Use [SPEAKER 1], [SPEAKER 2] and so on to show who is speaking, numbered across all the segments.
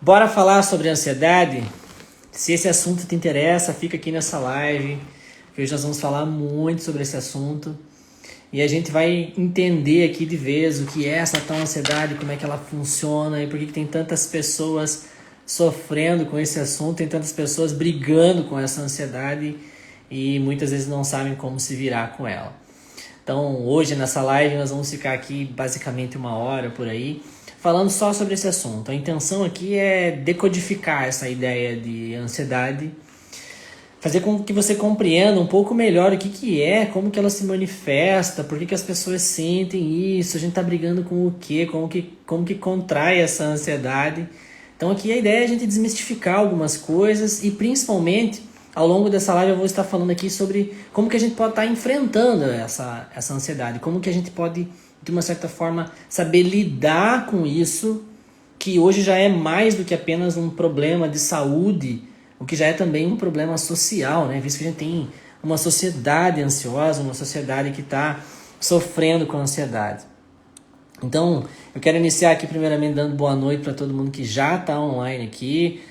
[SPEAKER 1] Bora falar sobre ansiedade? Se esse assunto te interessa, fica aqui nessa live, que hoje nós vamos falar muito sobre esse assunto. E a gente vai entender aqui de vez o que é essa tal ansiedade, como é que ela funciona e por que tem tantas pessoas sofrendo com esse assunto, tem tantas pessoas brigando com essa ansiedade e muitas vezes não sabem como se virar com ela. Então hoje nessa live nós vamos ficar aqui basicamente 1 hora por aí, falando só sobre esse assunto. A intenção aqui é decodificar essa ideia de ansiedade, fazer com que você compreenda um pouco melhor o que é, como que ela se manifesta, por que as pessoas sentem isso, a gente está brigando com o quê, como que contrai essa ansiedade. Então aqui a ideia é a gente desmistificar algumas coisas e principalmente ao longo dessa live eu vou estar falando aqui sobre como que a gente pode estar enfrentando essa ansiedade, como que a gente pode, de uma certa forma, saber lidar com isso, que hoje já é mais do que apenas um problema de saúde, o que já é também um problema social, né? Visto que a gente tem uma sociedade ansiosa, uma sociedade que está sofrendo com ansiedade. Então, eu quero iniciar aqui primeiramente dando boa noite para todo mundo que já está online aqui.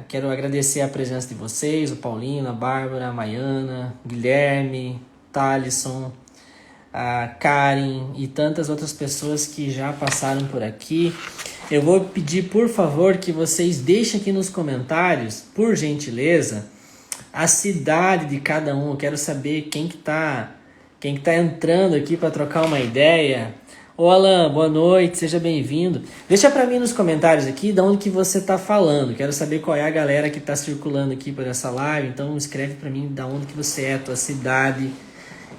[SPEAKER 1] Quero agradecer a presença de vocês, o Paulinho, a Bárbara, a Maiana, Guilherme, Thalisson, a Karen e tantas outras pessoas que já passaram por aqui. Eu vou pedir, por favor, que vocês deixem aqui nos comentários, por gentileza, a cidade de cada um. Eu quero saber quem que tá entrando aqui para trocar uma ideia. Ô Alan, boa noite, seja bem-vindo. Deixa para mim nos comentários aqui de onde que você está falando. Quero saber qual é a galera que está circulando aqui por essa live. Então escreve para mim de onde que você é, a tua cidade.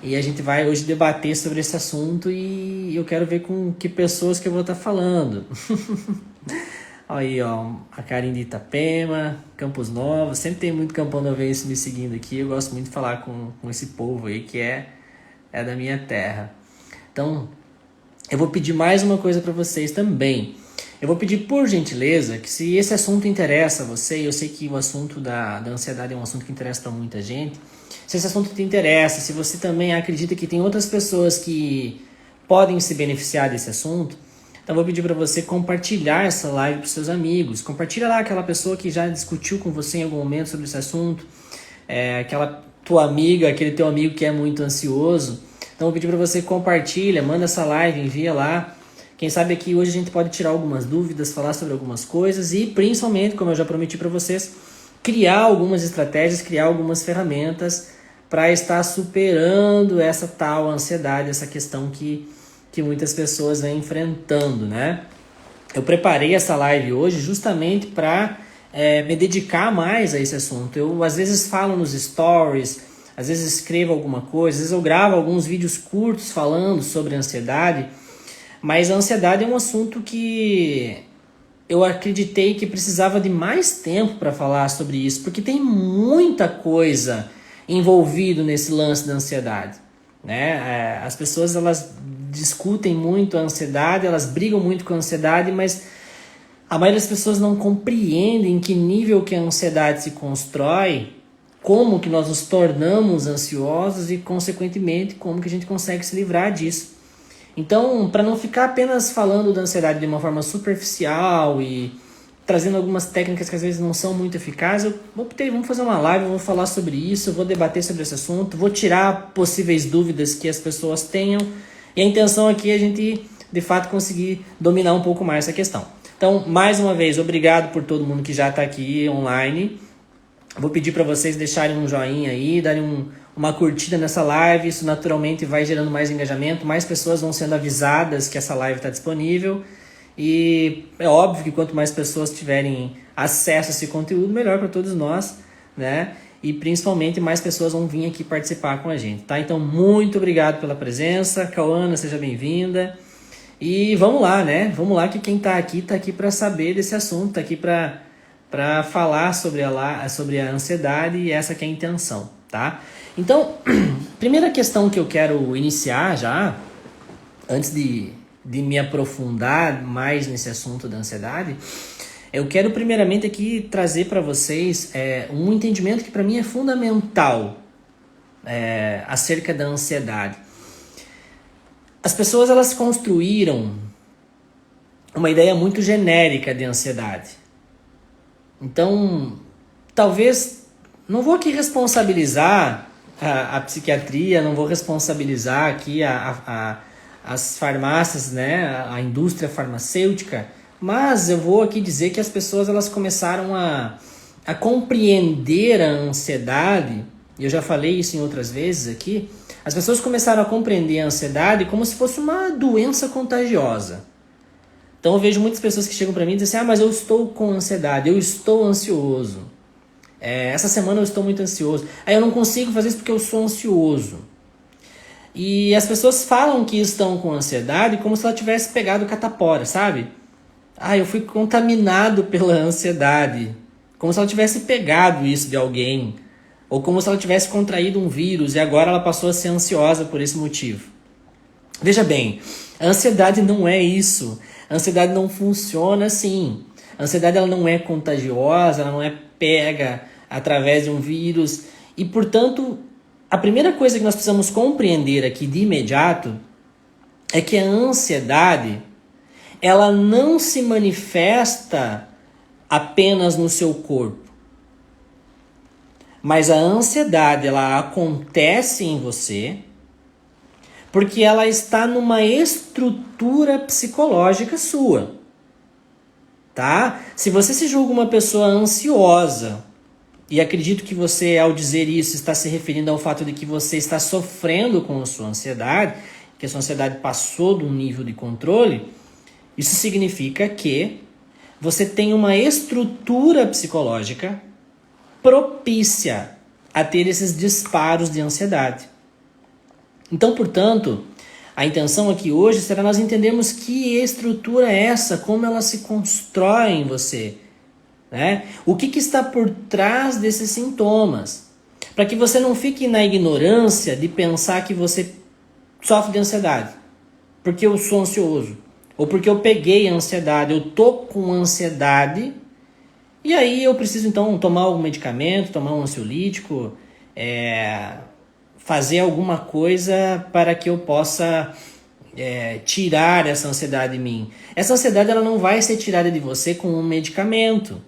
[SPEAKER 1] E a gente vai hoje debater sobre esse assunto e eu quero ver com que pessoas que eu vou estar falando. Aí, ó, a Karen de Itapema, Campos Novos. Sempre tem muito Campão Novense me seguindo aqui. Eu gosto muito de falar com esse povo aí que é da minha terra. Então, eu vou pedir mais uma coisa para vocês também. Eu vou pedir, por gentileza, que se esse assunto interessa a você, eu sei que o assunto da ansiedade é um assunto que interessa para muita gente. Se esse assunto te interessa, se você também acredita que tem outras pessoas que podem se beneficiar desse assunto, então eu vou pedir para você compartilhar essa live para os seus amigos. Compartilha lá aquela pessoa que já discutiu com você em algum momento sobre esse assunto, aquela tua amiga, aquele teu amigo que é muito ansioso. Então eu vou pedir para você compartilha, manda essa live, envia lá. Quem sabe aqui hoje a gente pode tirar algumas dúvidas, falar sobre algumas coisas e principalmente, como eu já prometi para vocês, criar algumas estratégias, criar algumas ferramentas para estar superando essa tal ansiedade, essa questão que muitas pessoas vêm enfrentando, né? Eu preparei essa live hoje justamente para me dedicar mais a esse assunto. Eu às vezes falo nos stories, às vezes escrevo alguma coisa, às vezes eu gravo alguns vídeos curtos falando sobre ansiedade, mas a ansiedade é um assunto que eu acreditei que precisava de mais tempo para falar sobre isso, porque tem muita coisa envolvido nesse lance da ansiedade, né? As pessoas elas discutem muito a ansiedade, elas brigam muito com a ansiedade, mas a maioria das pessoas não compreendem em que nível que a ansiedade se constrói, como que nós nos tornamos ansiosos e, consequentemente, como que a gente consegue se livrar disso. Então, para não ficar apenas falando da ansiedade de uma forma superficial e trazendo algumas técnicas que às vezes não são muito eficazes, vamos fazer uma live, vou falar sobre isso, eu vou debater sobre esse assunto, vou tirar possíveis dúvidas que as pessoas tenham. E a intenção aqui é a gente, de fato, conseguir dominar um pouco mais essa questão. Então, mais uma vez, obrigado por todo mundo que já está aqui online. Vou pedir para vocês deixarem um joinha aí, darem uma curtida nessa live. Isso naturalmente vai gerando mais engajamento, mais pessoas vão sendo avisadas que essa live está disponível. E é óbvio que quanto mais pessoas tiverem acesso a esse conteúdo, melhor para todos nós, né? E principalmente mais pessoas vão vir aqui participar com a gente, tá? Então, muito obrigado pela presença. Cauana, seja bem-vinda. E vamos lá, né? Vamos lá que quem está aqui para saber desse assunto, está aqui para falar sobre a ansiedade e essa que é a intenção, tá? Então, primeira questão que eu quero iniciar já, antes de me aprofundar mais nesse assunto da ansiedade, eu quero primeiramente aqui trazer para vocês um entendimento que para mim é fundamental acerca da ansiedade. As pessoas elas construíram uma ideia muito genérica de ansiedade. Então, talvez, não vou aqui responsabilizar a psiquiatria, não vou responsabilizar aqui as farmácias, né, a indústria farmacêutica, mas eu vou aqui dizer que as pessoas elas começaram a compreender a ansiedade, e eu já falei isso em outras vezes aqui, as pessoas começaram a compreender a ansiedade como se fosse uma doença contagiosa. Então eu vejo muitas pessoas que chegam para mim e dizem assim, mas eu estou com ansiedade, eu estou ansioso. Essa semana eu estou muito ansioso. Aí eu não consigo fazer isso porque eu sou ansioso. E as pessoas falam que estão com ansiedade como se ela tivesse pegado catapora, sabe? Eu fui contaminado pela ansiedade. Como se ela tivesse pegado isso de alguém. Ou como se ela tivesse contraído um vírus e agora ela passou a ser ansiosa por esse motivo. Veja bem, a ansiedade não é isso. A ansiedade não funciona assim. A ansiedade ela não é contagiosa, ela não é pega através de um vírus. E, portanto, a primeira coisa que nós precisamos compreender aqui de imediato é que a ansiedade ela não se manifesta apenas no seu corpo. Mas a ansiedade ela acontece em você porque ela está numa estrutura psicológica sua, tá? Se você se julga uma pessoa ansiosa, e acredito que você, ao dizer isso, está se referindo ao fato de que você está sofrendo com a sua ansiedade, que a sua ansiedade passou de um nível de controle, isso significa que você tem uma estrutura psicológica propícia a ter esses disparos de ansiedade. Então, portanto, a intenção aqui hoje será nós entendermos que estrutura é essa, como ela se constrói em você, né? O que está por trás desses sintomas, para que você não fique na ignorância de pensar que você sofre de ansiedade, porque eu sou ansioso, ou porque eu peguei a ansiedade, eu tô com ansiedade, e aí eu preciso então tomar algum medicamento, tomar um ansiolítico, fazer alguma coisa para que eu possa tirar essa ansiedade de mim. Essa ansiedade ela não vai ser tirada de você com um medicamento.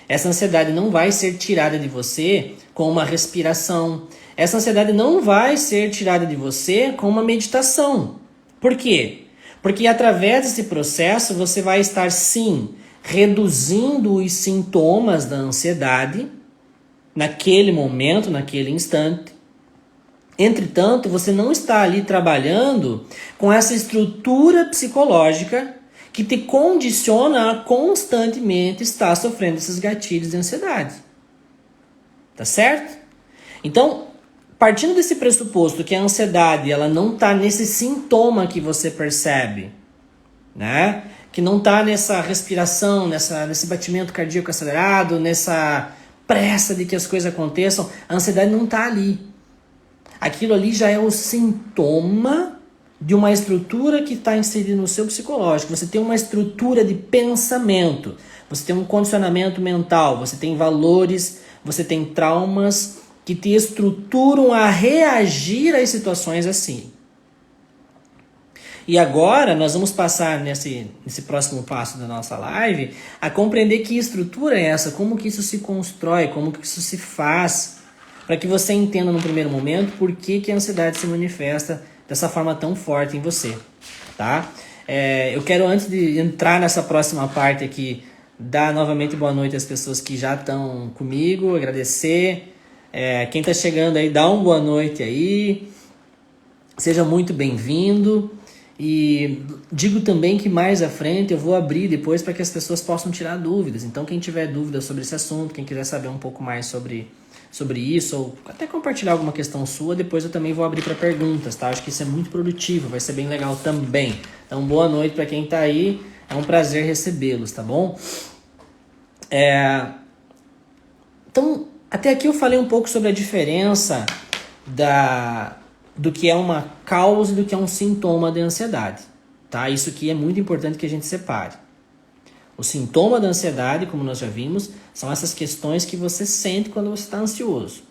[SPEAKER 1] Essa ansiedade não vai ser tirada de você com uma respiração. Essa ansiedade não vai ser tirada de você com uma meditação. Por quê? Porque através desse processo você vai estar sim reduzindo os sintomas da ansiedade naquele momento, naquele instante. Entretanto, você não está ali trabalhando com essa estrutura psicológica que te condiciona a constantemente estar sofrendo esses gatilhos de ansiedade. Tá certo? Então, partindo desse pressuposto que a ansiedade ela não está nesse sintoma que você percebe, né? Que não está nessa respiração, nesse batimento cardíaco acelerado, nessa pressa de que as coisas aconteçam, a ansiedade não está ali. Aquilo ali já é o sintoma de uma estrutura que está inserida no seu psicológico. Você tem uma estrutura de pensamento, você tem um condicionamento mental, você tem valores, você tem traumas que te estruturam a reagir às situações assim. E agora nós vamos passar nesse próximo passo da nossa live a compreender que estrutura é essa, como que isso se constrói, como que isso se faz, para que você entenda no primeiro momento por que a ansiedade se manifesta dessa forma tão forte em você, tá? Eu quero, antes de entrar nessa próxima parte aqui, dar novamente boa noite às pessoas que já estão comigo, agradecer. Quem está chegando aí, dá uma boa noite aí, seja muito bem-vindo. E digo também que mais à frente eu vou abrir depois para que as pessoas possam tirar dúvidas. Então quem tiver dúvidas sobre esse assunto, quem quiser saber um pouco mais sobre isso, ou até compartilhar alguma questão sua, depois eu também vou abrir para perguntas, tá? Acho que isso é muito produtivo, vai ser bem legal também. Então boa noite para quem está aí, é um prazer recebê-los, tá bom? Então, até aqui eu falei um pouco sobre a diferença do que é uma causa e do que é um sintoma de ansiedade, tá? Isso aqui é muito importante que a gente separe. O sintoma da ansiedade, como nós já vimos, são essas questões que você sente quando você está ansioso.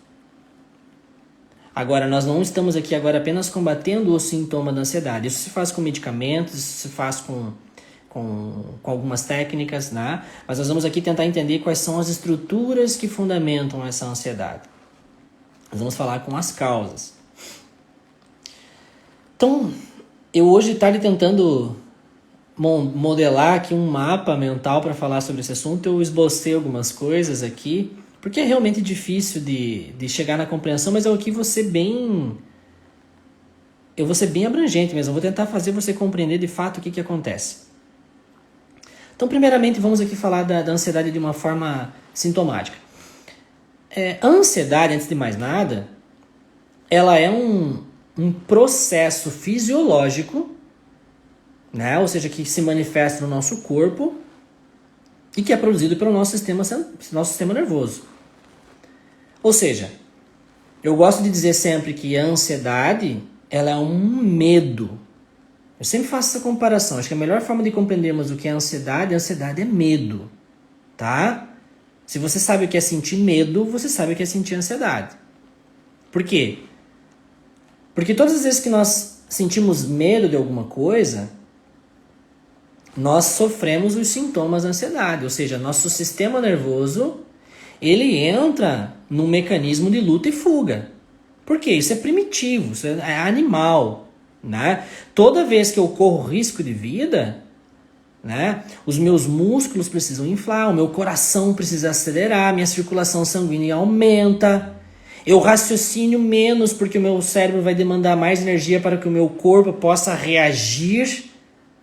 [SPEAKER 1] Agora, nós não estamos aqui agora apenas combatendo o sintoma da ansiedade. Isso se faz com medicamentos, isso se faz com com algumas técnicas, né? Mas nós vamos aqui tentar entender quais são as estruturas que fundamentam essa ansiedade. Nós vamos falar com as causas. Então, eu hoje tarde tentando modelar aqui um mapa mental para falar sobre esse assunto, eu esbocei algumas coisas aqui, porque é realmente difícil de chegar na compreensão, mas eu aqui vou ser bem abrangente mesmo, eu vou tentar fazer você compreender de fato o que acontece. Então, primeiramente, vamos aqui falar da ansiedade de uma forma sintomática. A ansiedade, antes de mais nada, ela é um processo fisiológico, né? Ou seja, que se manifesta no nosso corpo e que é produzido pelo nosso sistema nervoso. Ou seja, eu gosto de dizer sempre que a ansiedade ela é um medo. Eu sempre faço essa comparação. Acho que a melhor forma de compreendermos o que é ansiedade é medo, tá? Se você sabe o que é sentir medo, você sabe o que é sentir ansiedade. Por quê? Porque todas as vezes que nós sentimos medo de alguma coisa, nós sofremos os sintomas da ansiedade. Ou seja, nosso sistema nervoso, ele entra num mecanismo de luta e fuga. Por quê? Isso é primitivo, isso é animal, né? Toda vez que eu corro risco de vida, né, os meus músculos precisam inflar, o meu coração precisa acelerar, minha circulação sanguínea aumenta, eu raciocínio menos porque o meu cérebro vai demandar mais energia para que o meu corpo possa reagir,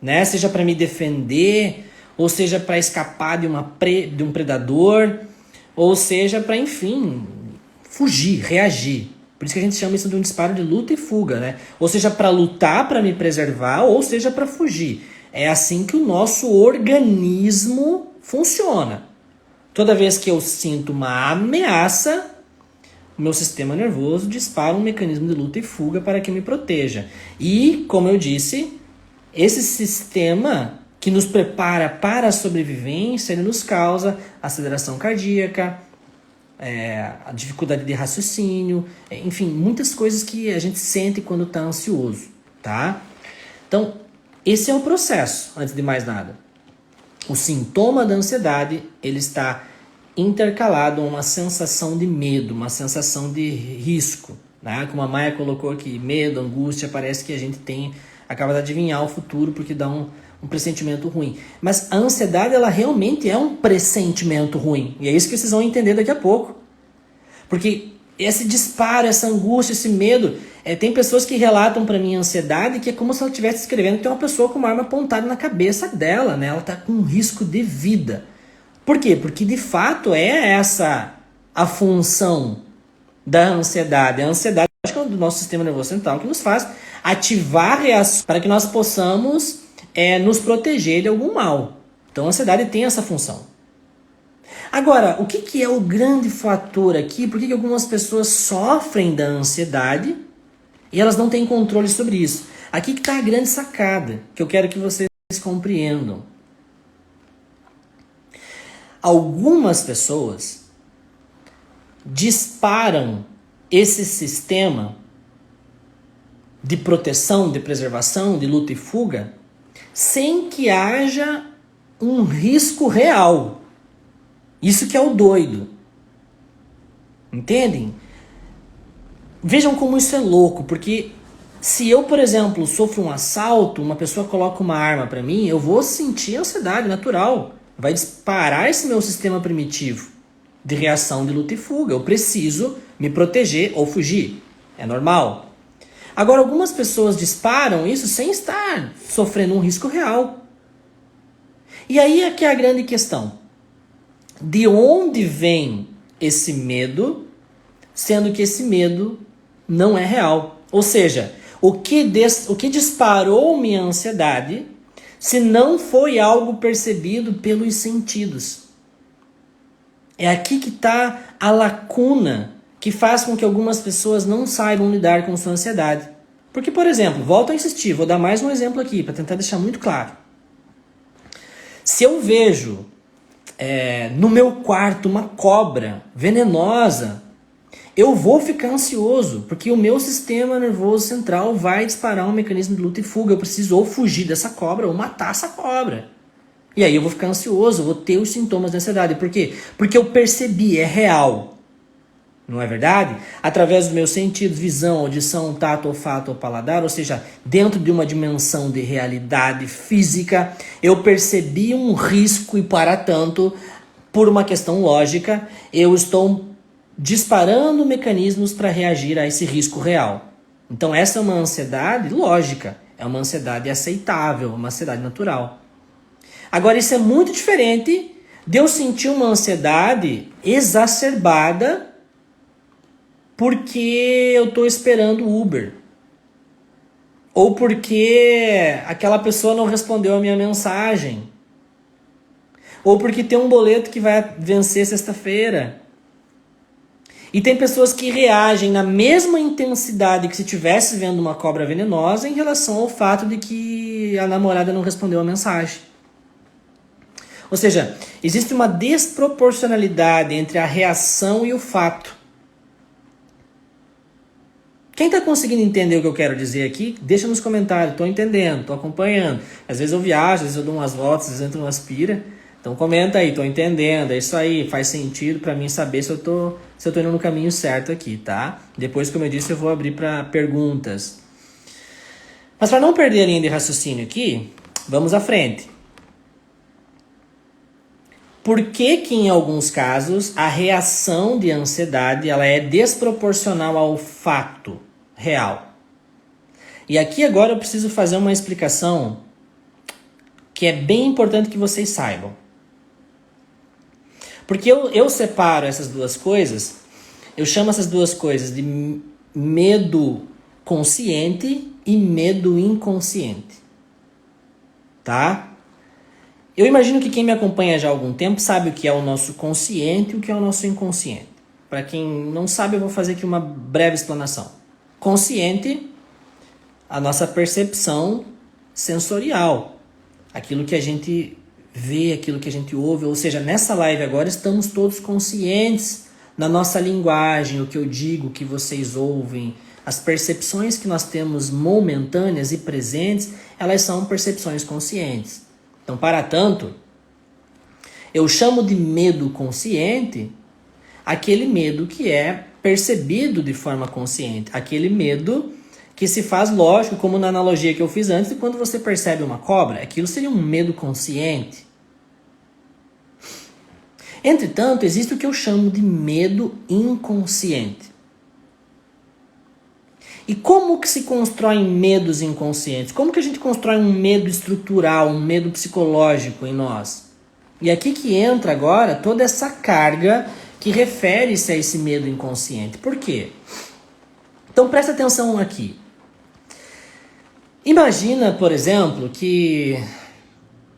[SPEAKER 1] né, seja para me defender, ou seja para escapar de um predador, ou seja para, enfim, fugir, reagir. Por isso que a gente chama isso de um disparo de luta e fuga, né? Ou seja, para lutar, para me preservar, ou seja, para fugir. É assim que o nosso organismo funciona. Toda vez que eu sinto uma ameaça, o meu sistema nervoso dispara um mecanismo de luta e fuga para que me proteja. E, como eu disse, esse sistema que nos prepara para a sobrevivência, ele nos causa aceleração cardíaca, a dificuldade de raciocínio, enfim, muitas coisas que a gente sente quando está ansioso, tá? Então, esse é o processo, antes de mais nada. O sintoma da ansiedade, ele está intercalado a uma sensação de medo, uma sensação de risco, né? Como a Maia colocou aqui, medo, angústia, parece que a gente acaba de adivinhar o futuro porque dá um pressentimento ruim. Mas a ansiedade, ela realmente é um pressentimento ruim. E é isso que vocês vão entender daqui a pouco. Porque esse disparo, essa angústia, esse medo... tem pessoas que relatam para mim a ansiedade que é como se ela estivesse escrevendo que tem uma pessoa com uma arma apontada na cabeça dela, né? Ela está com um risco de vida. Por quê? Porque de fato é essa a função da ansiedade. A ansiedade é do nosso sistema nervoso central que nos faz ativar reações para que nós possamos nos proteger de algum mal. Então a ansiedade tem essa função. Agora, o que é o grande fator aqui? Por que algumas pessoas sofrem da ansiedade e elas não têm controle sobre isso? Aqui que está a grande sacada, que eu quero que vocês compreendam. Algumas pessoas disparam esse sistema de proteção, de preservação, de luta e fuga, sem que haja um risco real. Isso que é o doido. Entendem? Vejam como isso é louco, porque se eu, por exemplo, sofro um assalto, uma pessoa coloca uma arma para mim, eu vou sentir ansiedade natural. Vai disparar esse meu sistema primitivo de reação de luta e fuga. Eu preciso me proteger ou fugir. É normal. Agora, algumas pessoas disparam isso sem estar sofrendo um risco real. E aí é que é a grande questão. De onde vem esse medo, sendo que esse medo não é real? Ou seja, o que disparou minha ansiedade se não foi algo percebido pelos sentidos? É aqui que está a lacuna que faz com que algumas pessoas não saibam lidar com sua ansiedade. Porque, por exemplo, volto a insistir, vou dar mais um exemplo aqui para tentar deixar muito claro. Se eu vejo no meu quarto uma cobra venenosa, eu vou ficar ansioso, porque o meu sistema nervoso central vai disparar um mecanismo de luta e fuga. Eu preciso ou fugir dessa cobra ou matar essa cobra. E aí eu vou ficar ansioso, eu vou ter os sintomas de ansiedade. Por quê? Porque eu percebi, é real. Não é verdade? Através dos meus sentidos, visão, audição, tato, olfato ou paladar, ou seja, dentro de uma dimensão de realidade física, eu percebi um risco e, para tanto, por uma questão lógica, eu estou disparando mecanismos para reagir a esse risco real. Então essa é uma ansiedade lógica, é uma ansiedade aceitável, uma ansiedade natural. Agora isso é muito diferente de eu sentir uma ansiedade exacerbada porque eu estou esperando o Uber. Ou porque aquela pessoa não respondeu a minha mensagem. Ou porque tem um boleto que vai vencer sexta-feira. E tem pessoas que reagem na mesma intensidade que se estivesse vendo uma cobra venenosa em relação ao fato de que a namorada não respondeu a mensagem. Ou seja, existe uma desproporcionalidade entre a reação e o fato. Quem está conseguindo entender o que eu quero dizer aqui, deixa nos comentários. Estou entendendo, estou acompanhando. Às vezes eu viajo, às vezes eu dou umas voltas, às vezes eu entro umas pira. Então comenta aí, estou entendendo, é isso aí, faz sentido para mim saber se eu tô indo no caminho certo aqui, tá? Depois, como eu disse, eu vou abrir para perguntas. Mas para não perder a linha de raciocínio aqui, vamos à frente. Por que que em alguns casos a reação de ansiedade ela é desproporcional ao fato real? E aqui agora eu preciso fazer uma explicação que é bem importante que vocês saibam. Porque eu separo essas duas coisas, eu chamo essas duas coisas de medo consciente e medo inconsciente. Tá? Eu imagino que quem me acompanha já há algum tempo sabe o que é o nosso consciente e o que é o nosso inconsciente. Para quem não sabe, eu vou fazer aqui uma breve explanação. Consciente, a nossa percepção sensorial. Aquilo que a gente vê, aquilo que a gente ouve. Ou seja, nessa live agora estamos todos conscientes na nossa linguagem, o que eu digo, o que vocês ouvem. As percepções que nós temos momentâneas e presentes, elas são percepções conscientes. Então, para tanto, eu chamo de medo consciente aquele medo que é percebido de forma consciente. Aquele medo que se faz lógico, como na analogia que eu fiz antes, de quando você percebe uma cobra, aquilo seria um medo consciente. Entretanto, existe o que eu chamo de medo inconsciente. E como que se constroem medos inconscientes? Como que a gente constrói um medo estrutural, um medo psicológico em nós? E aqui que entra agora toda essa carga que refere-se a esse medo inconsciente. Por quê? Então presta atenção aqui. Imagina, por exemplo, que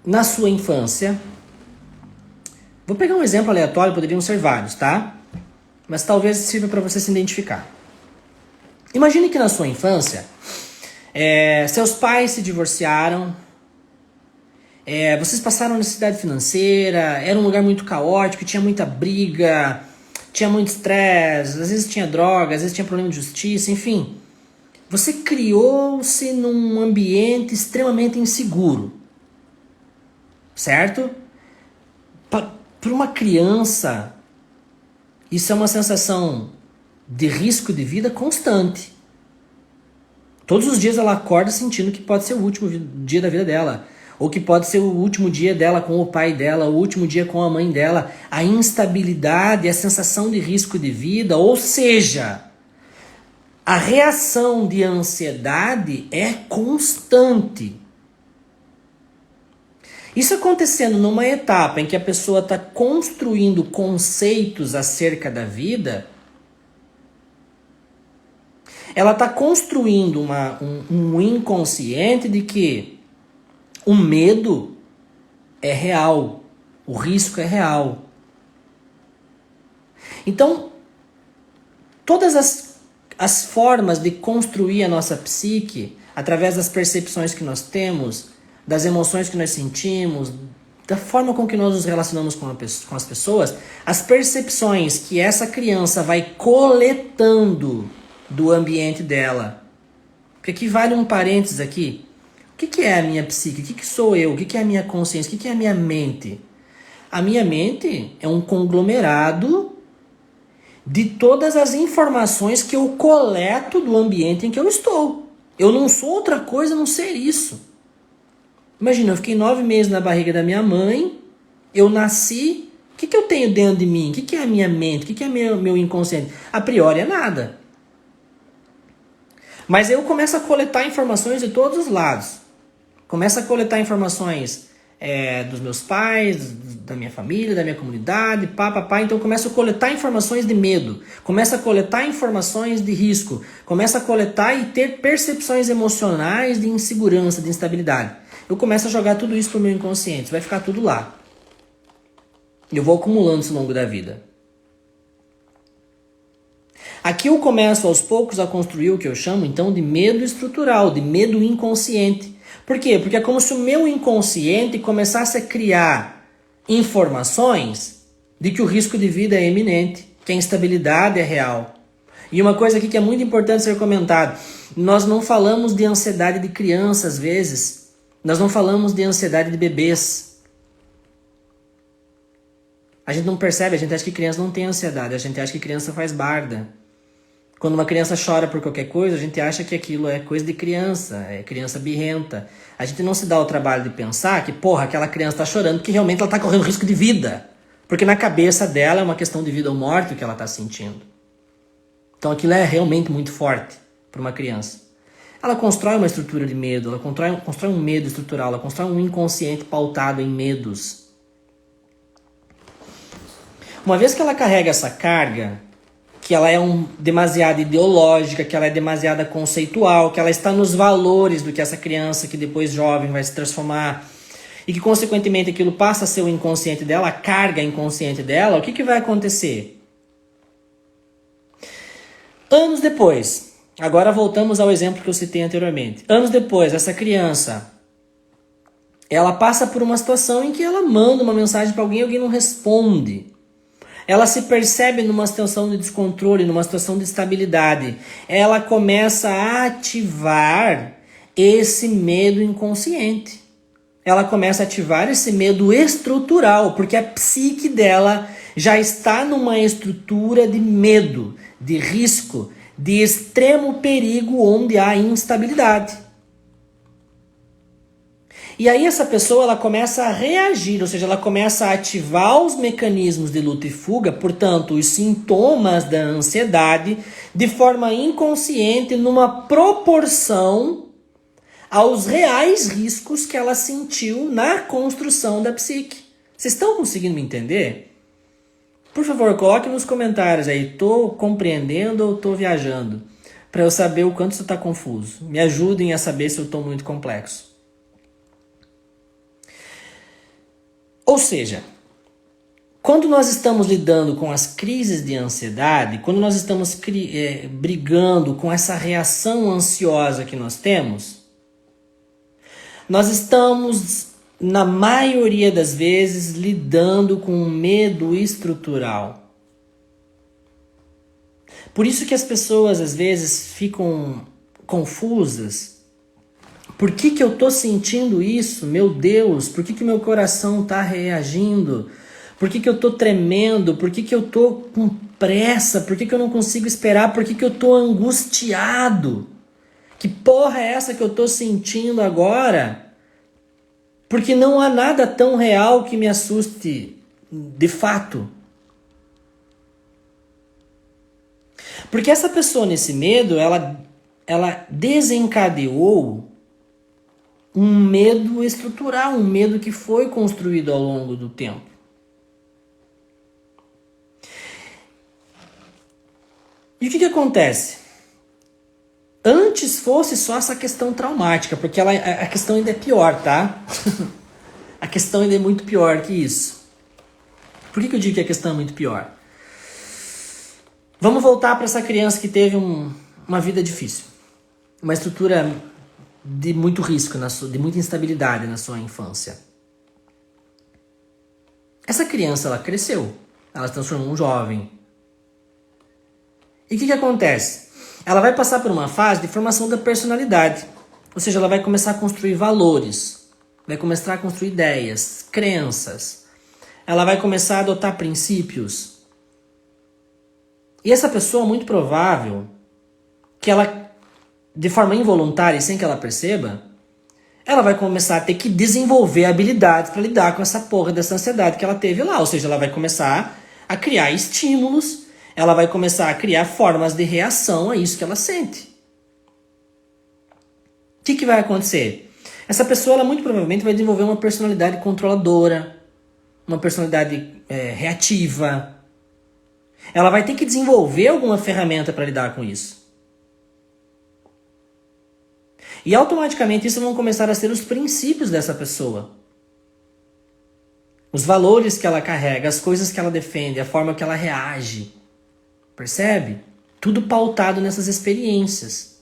[SPEAKER 1] na sua infância, vou pegar um exemplo aleatório, poderiam ser vários, tá? Mas talvez sirva para você se identificar. Imagine que na sua infância, seus pais se divorciaram, vocês passaram necessidade financeira, era um lugar muito caótico, tinha muita briga, tinha muito estresse, às vezes tinha droga, às vezes tinha problema de justiça, enfim. Você criou-se num ambiente extremamente inseguro, certo? Para uma criança, isso é uma sensação de risco de vida constante. Todos os dias ela acorda sentindo que pode ser o último dia da vida dela, ou que pode ser o último dia dela com o pai dela, o último dia com a mãe dela. A instabilidade, a sensação de risco de vida, ou seja, a reação de ansiedade é constante. Isso acontecendo numa etapa em que a pessoa está construindo conceitos acerca da vida, ela está construindo um inconsciente de que o medo é real, o risco é real. Então, todas as formas de construir a nossa psique, através das percepções que nós temos, das emoções que nós sentimos, da forma com que nós nos relacionamos com as pessoas, as percepções que essa criança vai coletando do ambiente dela. Porque aqui vale um parênteses aqui. O que é a minha psique? O que sou eu? O que é a minha consciência? O que é a minha mente? A minha mente é um conglomerado de todas as informações que eu coleto do ambiente em que eu estou. Eu não sou outra coisa a não ser isso. Imagina, eu fiquei 9 meses na barriga da minha mãe, eu nasci, o que eu tenho dentro de mim? O que é a minha mente? O que é meu inconsciente? A priori é nada. Mas eu começo a coletar informações de todos os lados. Começo a coletar informações dos meus pais, da minha família, da minha comunidade, então eu começo a coletar informações de medo, começo a coletar informações de risco, começo a coletar e ter percepções emocionais de insegurança, de instabilidade. Eu começo a jogar tudo isso pro meu inconsciente, vai ficar tudo lá. Eu vou acumulando isso ao longo da vida. Aqui eu começo aos poucos a construir o que eu chamo então de medo estrutural, de medo inconsciente. Por quê? Porque é como se o meu inconsciente começasse a criar informações de que o risco de vida é iminente, que a instabilidade é real. E uma coisa aqui que é muito importante ser comentado, nós não falamos de ansiedade de criança às vezes, nós não falamos de ansiedade de bebês. A gente não percebe, a gente acha que criança não tem ansiedade, a gente acha que criança faz barda. Quando uma criança chora por qualquer coisa, a gente acha que aquilo é coisa de criança, é criança birrenta. A gente não se dá o trabalho de pensar que, aquela criança está chorando porque realmente ela está correndo risco de vida. Porque na cabeça dela é uma questão de vida ou morte o que ela está sentindo. Então aquilo é realmente muito forte para uma criança. Ela constrói uma estrutura de medo, ela constrói um medo estrutural, ela constrói um inconsciente pautado em medos. Uma vez que ela carrega essa carga, que ela é demasiado ideológica, que ela é demasiado conceitual, que ela está nos valores do que essa criança que depois jovem vai se transformar e que consequentemente aquilo passa a ser o inconsciente dela, a carga inconsciente dela, o que vai acontecer? Anos depois, agora voltamos ao exemplo que eu citei anteriormente. Anos depois, essa criança, ela passa por uma situação em que ela manda uma mensagem para alguém e alguém não responde. Ela se percebe numa situação de descontrole, numa situação de instabilidade. Ela começa a ativar esse medo inconsciente. Ela começa a ativar esse medo estrutural, porque a psique dela já está numa estrutura de medo, de risco, de extremo perigo onde há instabilidade. E aí essa pessoa ela começa a reagir, ou seja, ela começa a ativar os mecanismos de luta e fuga, portanto, os sintomas da ansiedade, de forma inconsciente, numa proporção aos reais riscos que ela sentiu na construção da psique. Vocês estão conseguindo me entender? Por favor, coloque nos comentários aí, estou compreendendo ou estou viajando, para eu saber o quanto você está confuso. Me ajudem a saber se eu estou muito complexo. Ou seja, quando nós estamos lidando com as crises de ansiedade, quando nós estamos brigando com essa reação ansiosa que nós temos, nós estamos, na maioria das vezes, lidando com um medo estrutural. Por isso que as pessoas, às vezes, ficam confusas. Por que eu estou sentindo isso? Meu Deus, por que meu coração está reagindo? Por que eu estou tremendo? Por que eu estou com pressa? Por que eu não consigo esperar? Por que eu estou angustiado? Que porra é essa que eu estou sentindo agora? Porque não há nada tão real que me assuste de fato. Porque essa pessoa nesse medo, ela desencadeou um medo estrutural, um medo que foi construído ao longo do tempo. E o que acontece? Antes fosse só essa questão traumática, porque a questão ainda é pior, tá? A questão ainda é muito pior que isso. Por que eu digo que a questão é muito pior? Vamos voltar para essa criança que teve uma vida difícil. Uma estrutura de muito risco, de muita instabilidade na sua infância. Essa criança, ela cresceu. Ela se transformou em um jovem. E o que acontece? Ela vai passar por uma fase de formação da personalidade. Ou seja, ela vai começar a construir valores, vai começar a construir ideias, crenças. Ela vai começar a adotar princípios. E essa pessoa, muito provável, que ela, de forma involuntária e sem que ela perceba, ela vai começar a ter que desenvolver habilidades para lidar com essa porra dessa ansiedade que ela teve lá. Ou seja, ela vai começar a criar estímulos, ela vai começar a criar formas de reação a isso que ela sente. O que vai acontecer? Essa pessoa, ela muito provavelmente vai desenvolver uma personalidade controladora, uma personalidade reativa. Ela vai ter que desenvolver alguma ferramenta para lidar com isso. E automaticamente isso vão começar a ser os princípios dessa pessoa. Os valores que ela carrega, as coisas que ela defende, a forma que ela reage. Percebe? Tudo pautado nessas experiências.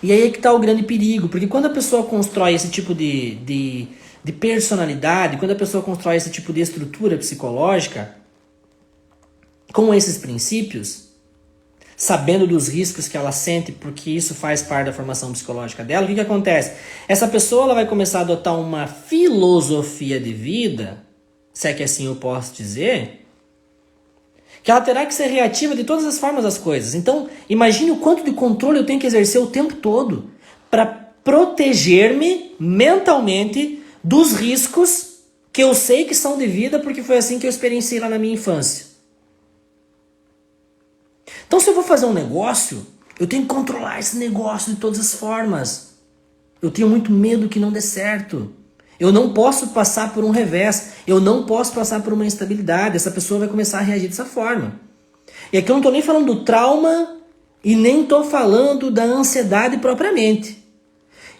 [SPEAKER 1] E aí é que está o grande perigo, porque quando a pessoa constrói esse tipo de personalidade, quando a pessoa constrói esse tipo de estrutura psicológica, com esses princípios, sabendo dos riscos que ela sente, porque isso faz parte da formação psicológica dela, o que acontece? Essa pessoa ela vai começar a adotar uma filosofia de vida, se é que assim eu posso dizer, que ela terá que ser reativa de todas as formas das coisas. Então, imagine o quanto de controle eu tenho que exercer o tempo todo para proteger-me mentalmente dos riscos que eu sei que são de vida, porque foi assim que eu experienciei lá na minha infância. Então, se eu vou fazer um negócio, eu tenho que controlar esse negócio de todas as formas. Eu tenho muito medo que não dê certo. Eu não posso passar por um revés. Eu não posso passar por uma instabilidade. Essa pessoa vai começar a reagir dessa forma. E aqui eu não estou nem falando do trauma e nem estou falando da ansiedade propriamente.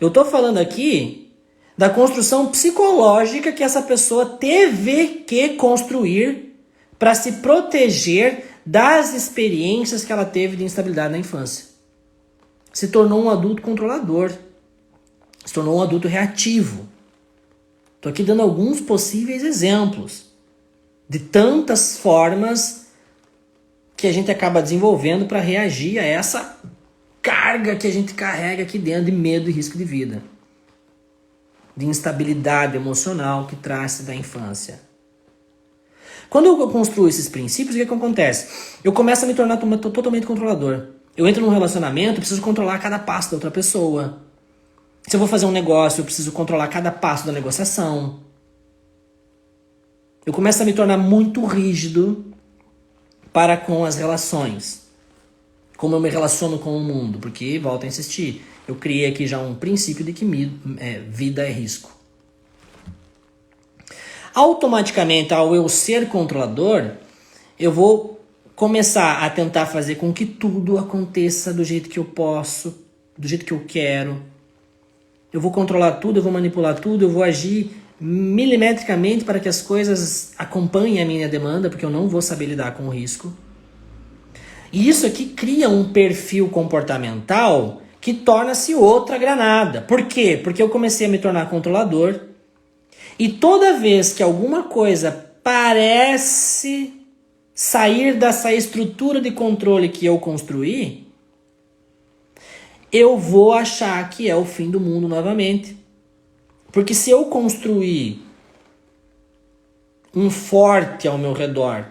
[SPEAKER 1] Eu estou falando aqui da construção psicológica que essa pessoa teve que construir para se proteger das experiências que ela teve de instabilidade na infância. Se tornou um adulto controlador. Se tornou um adulto reativo. Estou aqui dando alguns possíveis exemplos de tantas formas que a gente acaba desenvolvendo para reagir a essa carga que a gente carrega aqui dentro de medo e risco de vida. De instabilidade emocional que traz da infância. Quando eu construo esses princípios, o que acontece? Eu começo a me tornar totalmente controlador. Eu entro num relacionamento, eu preciso controlar cada passo da outra pessoa. Se eu vou fazer um negócio, eu preciso controlar cada passo da negociação. Eu começo a me tornar muito rígido para com as relações. Como eu me relaciono com o mundo. Porque, volto a insistir, eu criei aqui já um princípio de que vida é risco. Automaticamente, ao eu ser controlador, eu vou começar a tentar fazer com que tudo aconteça do jeito que eu posso, do jeito que eu quero. Eu vou controlar tudo, eu vou manipular tudo, eu vou agir milimetricamente para que as coisas acompanhem a minha demanda, porque eu não vou saber lidar com o risco. E isso aqui cria um perfil comportamental que torna-se outra granada. Por quê? Porque eu comecei a me tornar controlador. E toda vez que alguma coisa parece sair dessa estrutura de controle que eu construí, eu vou achar que é o fim do mundo novamente. Porque se eu construir um forte ao meu redor,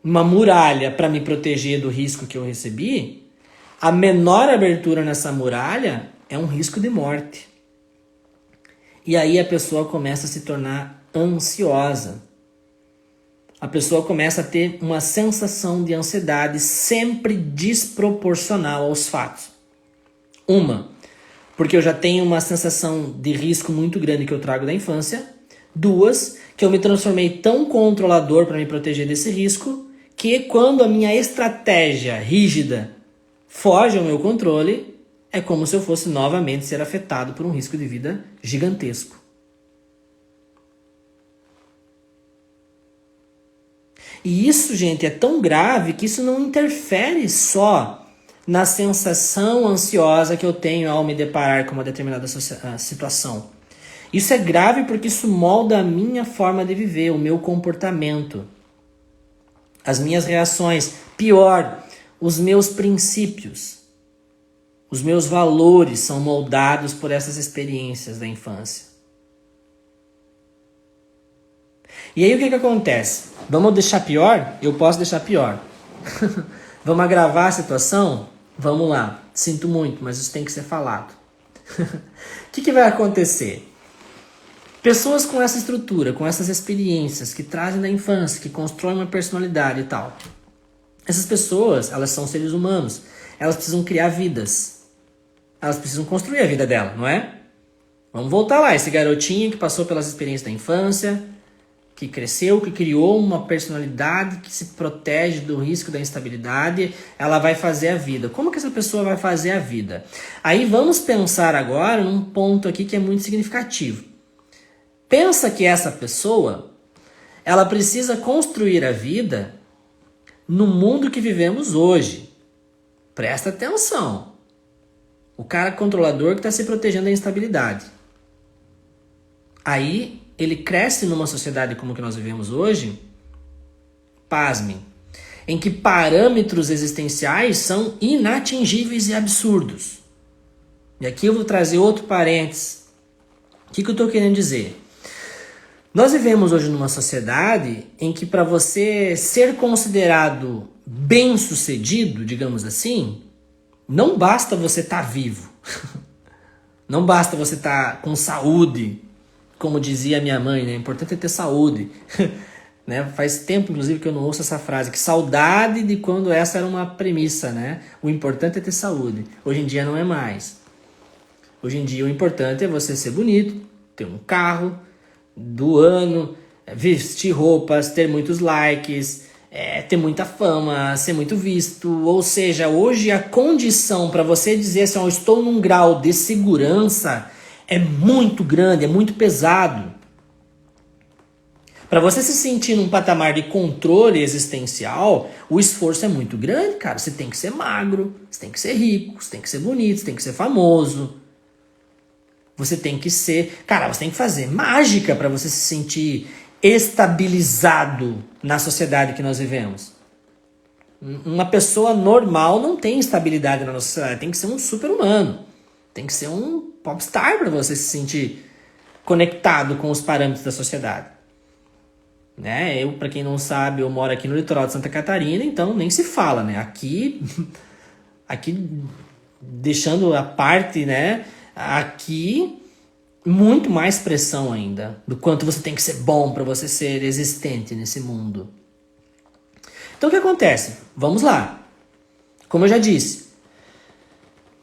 [SPEAKER 1] uma muralha para me proteger do risco que eu recebi, a menor abertura nessa muralha é um risco de morte. E aí a pessoa começa a se tornar ansiosa. A pessoa começa a ter uma sensação de ansiedade sempre desproporcional aos fatos. Porque eu já tenho uma sensação de risco muito grande que eu trago da infância. 2, que eu me transformei tão controlador para me proteger desse risco, que quando a minha estratégia rígida foge ao meu controle, é como se eu fosse novamente ser afetado por um risco de vida gigantesco. E isso, gente, é tão grave que isso não interfere só na sensação ansiosa que eu tenho ao me deparar com uma determinada situação. Isso é grave porque isso molda a minha forma de viver, o meu comportamento, as minhas reações, pior, os meus princípios. Os meus valores são moldados por essas experiências da infância. E aí o que acontece? Vamos deixar pior? Eu posso deixar pior. Vamos agravar a situação? Vamos lá. Sinto muito, mas isso tem que ser falado. O que vai acontecer? Pessoas com essa estrutura, com essas experiências que trazem da infância, que constroem uma personalidade e tal. Essas pessoas, elas são seres humanos. Elas precisam criar vidas. Elas precisam construir a vida dela, não é? Vamos voltar lá. Esse garotinho que passou pelas experiências da infância, que cresceu, que criou uma personalidade que se protege do risco da instabilidade, ela vai fazer a vida. Como que essa pessoa vai fazer a vida? Aí vamos pensar agora num ponto aqui que é muito significativo. Pensa que essa pessoa, ela precisa construir a vida no mundo que vivemos hoje. Presta atenção. O cara controlador que está se protegendo da instabilidade. Aí ele cresce numa sociedade como que nós vivemos hoje, pasmem, em que parâmetros existenciais são inatingíveis e absurdos. E aqui eu vou trazer outro parênteses. O que eu estou querendo dizer? Nós vivemos hoje numa sociedade em que para você ser considerado bem-sucedido, digamos assim, não basta você estar vivo. Não basta você estar com saúde, como dizia minha mãe, né? O importante é ter saúde. Né? Faz tempo, inclusive, que eu não ouço essa frase. Que saudade de quando essa era uma premissa, né? O importante é ter saúde. Hoje em dia não é mais. Hoje em dia o importante é você ser bonito, ter um carro do ano, vestir roupas, ter muitos likes, ter muita fama, ser muito visto. Ou seja, hoje a condição para você dizer assim, eu estou num grau de segurança é muito grande, é muito pesado. Para você se sentir num patamar de controle existencial, o esforço é muito grande, cara. Você tem que ser magro, você tem que ser rico, você tem que ser bonito, você tem que ser famoso. Você tem que ser... Cara, você tem que fazer mágica para você se sentir estabilizado na sociedade que nós vivemos. Uma pessoa normal não tem estabilidade na nossa sociedade. Tem que ser um super-humano. Tem que ser um popstar para você se sentir conectado com os parâmetros da sociedade. Né? Eu, para quem não sabe, eu moro aqui no litoral de Santa Catarina, então nem se fala, né? Aqui deixando a parte, né? Aqui, muito mais pressão ainda do quanto você tem que ser bom para você ser existente nesse mundo. Então o que acontece? Vamos lá. Como eu já disse,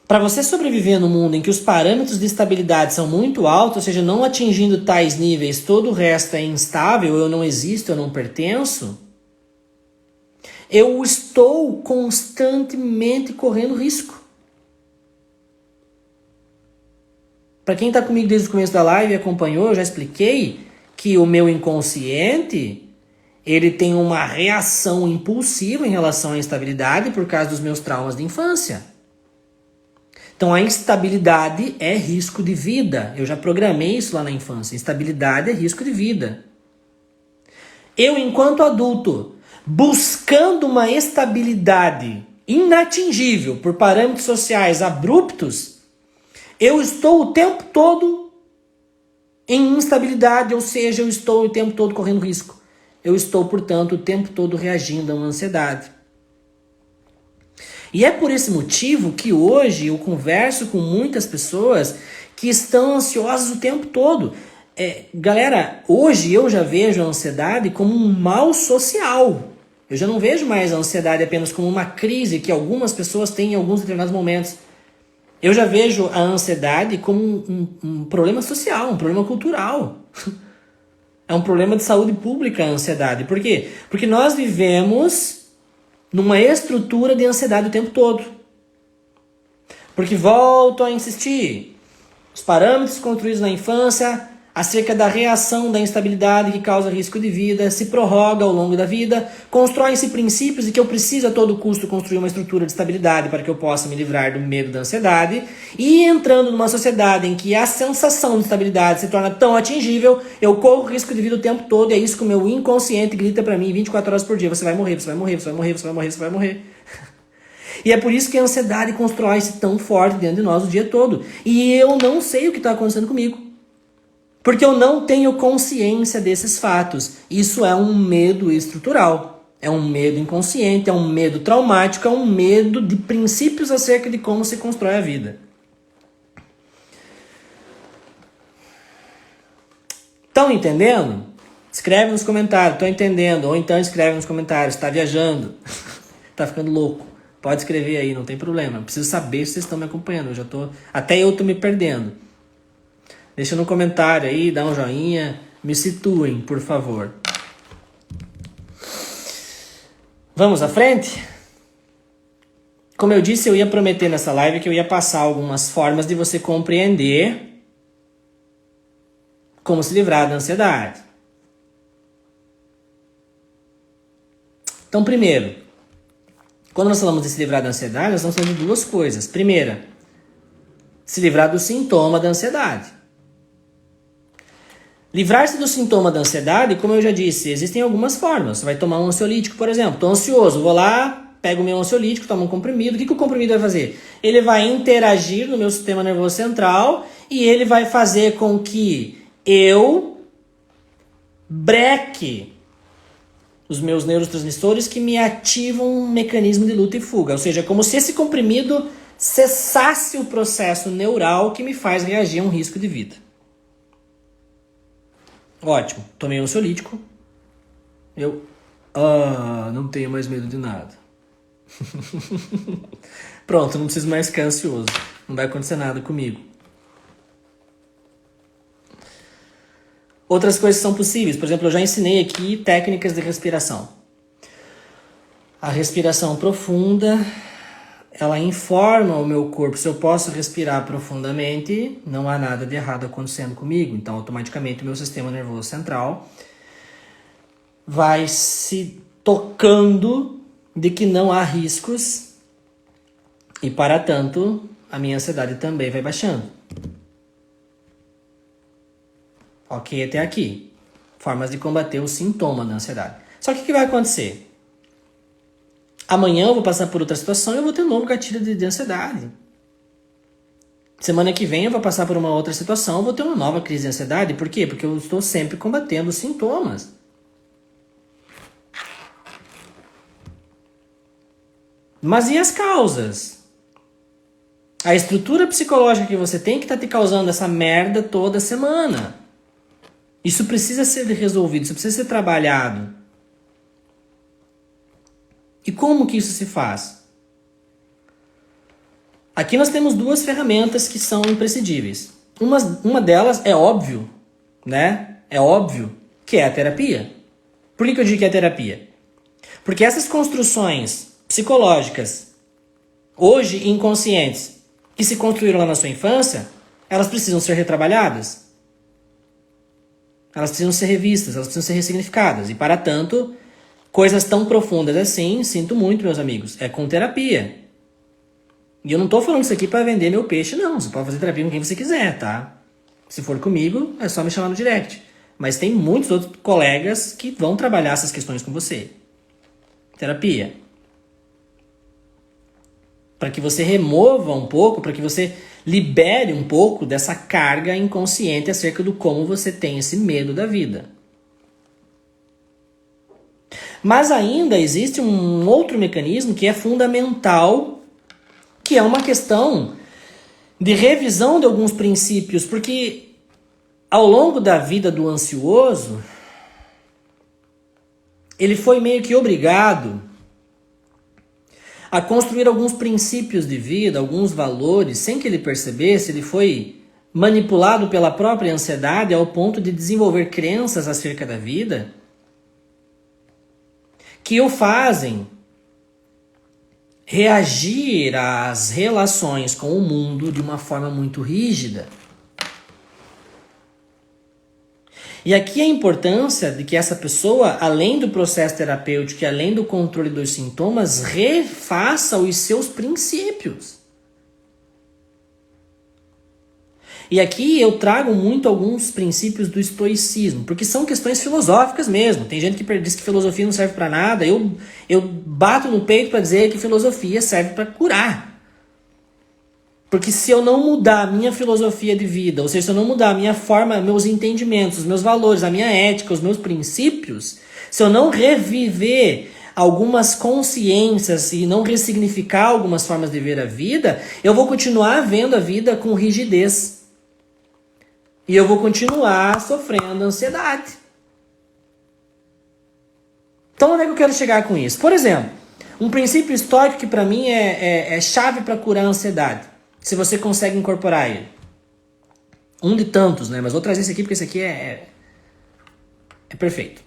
[SPEAKER 1] para você sobreviver no mundo em que os parâmetros de estabilidade são muito altos, ou seja, não atingindo tais níveis, todo o resto é instável, eu não existo, eu não pertenço, eu estou constantemente correndo risco. Para quem está comigo desde o começo da live e acompanhou, eu já expliquei que o meu inconsciente, ele tem uma reação impulsiva em relação à instabilidade por causa dos meus traumas de infância. Então a instabilidade é risco de vida. Eu já programei isso lá na infância. Instabilidade é risco de vida. Eu, enquanto adulto, buscando uma estabilidade inatingível por parâmetros sociais abruptos, eu estou o tempo todo em instabilidade, ou seja, eu estou o tempo todo correndo risco. Eu estou, portanto, o tempo todo reagindo a uma ansiedade. E é por esse motivo que hoje eu converso com muitas pessoas que estão ansiosas o tempo todo. Galera, hoje eu já vejo a ansiedade como um mal social. Eu já não vejo mais a ansiedade apenas como uma crise que algumas pessoas têm em alguns determinados momentos. Eu já vejo a ansiedade como um problema social, um problema cultural. É um problema de saúde pública a ansiedade. Por quê? Porque nós vivemos numa estrutura de ansiedade o tempo todo. Porque volto a insistir, os parâmetros construídos na infância acerca da reação da instabilidade que causa risco de vida se prorroga ao longo da vida, constroem-se princípios de que eu preciso a todo custo construir uma estrutura de estabilidade para que eu possa me livrar do medo da ansiedade, e entrando numa sociedade em que a sensação de estabilidade se torna tão atingível, eu corro risco de vida o tempo todo, e é isso que o meu inconsciente grita para mim 24 horas por dia: você vai morrer, você vai morrer, você vai morrer, você vai morrer, você vai morrer. E é por isso que a ansiedade constrói-se tão forte dentro de nós o dia todo. E eu não sei o que está acontecendo comigo. Porque eu não tenho consciência desses fatos. Isso é um medo estrutural. É um medo inconsciente, é um medo traumático, é um medo de princípios acerca de como se constrói a vida. Estão entendendo? Escreve nos comentários, estou entendendo. Ou então escreve nos comentários, está viajando, está ficando louco. Pode escrever aí, não tem problema. Eu preciso saber se vocês estão me acompanhando. Até eu estou me perdendo. Deixa no comentário aí, dá um joinha. Me situem, por favor. Vamos à frente? Como eu disse, eu ia prometer nessa live que eu ia passar algumas formas de você compreender como se livrar da ansiedade. Então, primeiro, quando nós falamos de se livrar da ansiedade, nós estamos falando de duas coisas. Primeira, se livrar do sintoma da ansiedade. Livrar-se do sintoma da ansiedade, como eu já disse, existem algumas formas. Você vai tomar um ansiolítico, por exemplo. Estou ansioso, vou lá, pego o meu ansiolítico, tomo um comprimido. O que o comprimido vai fazer? Ele vai interagir no meu sistema nervoso central e ele vai fazer com que eu breque os meus neurotransmissores que me ativam um mecanismo de luta e fuga. Ou seja, como se esse comprimido cessasse o processo neural que me faz reagir a um risco de vida. Ótimo, tomei um ansiolítico. Não tenho mais medo de nada. Pronto, não preciso mais ficar ansioso. Não vai acontecer nada comigo. Outras coisas são possíveis. Por exemplo, eu já ensinei aqui técnicas de respiração. A respiração profunda, ela informa o meu corpo. Se eu posso respirar profundamente, não há nada de errado acontecendo comigo. Então, automaticamente, o meu sistema nervoso central vai se tocando de que não há riscos e, para tanto, a minha ansiedade também vai baixando. Ok, até aqui. Formas de combater o sintoma da ansiedade. Só que o que vai acontecer? Amanhã eu vou passar por outra situação e eu vou ter um novo gatilho de ansiedade. Semana que vem eu vou passar por uma outra situação, eu vou ter uma nova crise de ansiedade. Por quê? Porque eu estou sempre combatendo os sintomas. Mas e as causas? A estrutura psicológica que você tem que tá te causando essa merda toda semana. Isso precisa ser resolvido, isso precisa ser trabalhado. E como que isso se faz? Aqui nós temos duas ferramentas que são imprescindíveis. Uma delas é óbvio, né? É óbvio que é a terapia. Por que eu digo que é a terapia? Porque essas construções psicológicas, hoje inconscientes, que se construíram lá na sua infância, elas precisam ser retrabalhadas. Elas precisam ser revistas, elas precisam ser ressignificadas. E, para tanto, coisas tão profundas assim, sinto muito, meus amigos, é com terapia. E eu não estou falando isso aqui para vender meu peixe, não. Você pode fazer terapia com quem você quiser, tá? Se for comigo, é só me chamar no direct. Mas tem muitos outros colegas que vão trabalhar essas questões com você. Terapia. Para que você remova um pouco, para que você libere um pouco dessa carga inconsciente acerca do como você tem esse medo da vida. Mas ainda existe um outro mecanismo que é fundamental, que é uma questão de revisão de alguns princípios, porque ao longo da vida do ansioso, ele foi meio que obrigado a construir alguns princípios de vida, alguns valores, sem que ele percebesse. Ele foi manipulado pela própria ansiedade ao ponto de desenvolver crenças acerca da vida que o fazem reagir às relações com o mundo de uma forma muito rígida. E aqui a importância de que essa pessoa, além do processo terapêutico e além do controle dos sintomas, refaça os seus princípios. E aqui eu trago muito alguns princípios do estoicismo, porque são questões filosóficas mesmo. Tem gente que diz que filosofia não serve para nada. Eu bato no peito para dizer que filosofia serve para curar. Porque se eu não mudar a minha filosofia de vida, ou seja, se eu não mudar a minha forma, meus entendimentos, os meus valores, a minha ética, os meus princípios, se eu não reviver algumas consciências e não ressignificar algumas formas de ver a vida, eu vou continuar vendo a vida com rigidez. E eu vou continuar sofrendo ansiedade. Então onde é que eu quero chegar com isso? Por exemplo, um princípio estoico que para mim é chave para curar a ansiedade. Se você consegue incorporar ele. Um de tantos, né? Mas vou trazer esse aqui porque esse aqui é perfeito.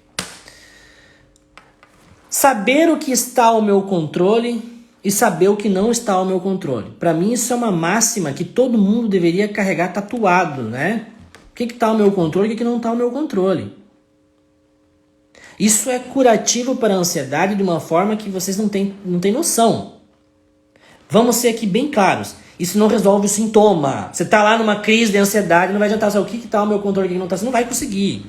[SPEAKER 1] Saber o que está ao meu controle e saber o que não está ao meu controle. Para mim isso é uma máxima que todo mundo deveria carregar tatuado, né? O que está ao meu controle e o que não está ao meu controle. Isso é curativo para a ansiedade de uma forma que vocês não têm noção. Vamos ser aqui bem claros. Isso não resolve o sintoma. Você está lá numa crise de ansiedade, não vai adiantar saber o que está ao meu controle e o que não está. Você não vai conseguir.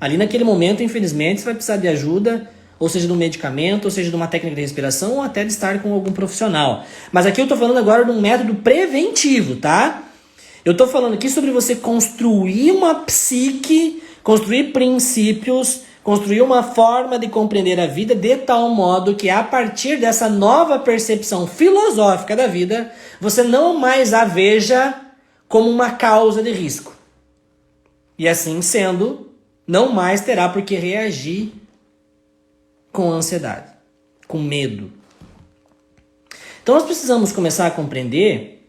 [SPEAKER 1] Ali naquele momento, infelizmente, você vai precisar de ajuda, ou seja, de um medicamento, ou seja, de uma técnica de respiração, ou até de estar com algum profissional. Mas aqui eu estou falando agora de um método preventivo, tá? Eu estou falando aqui sobre você construir uma psique, construir princípios, construir uma forma de compreender a vida de tal modo que a partir dessa nova percepção filosófica da vida, você não mais a veja como uma causa de risco. E assim sendo, não mais terá por que reagir com ansiedade, com medo. Então nós precisamos começar a compreender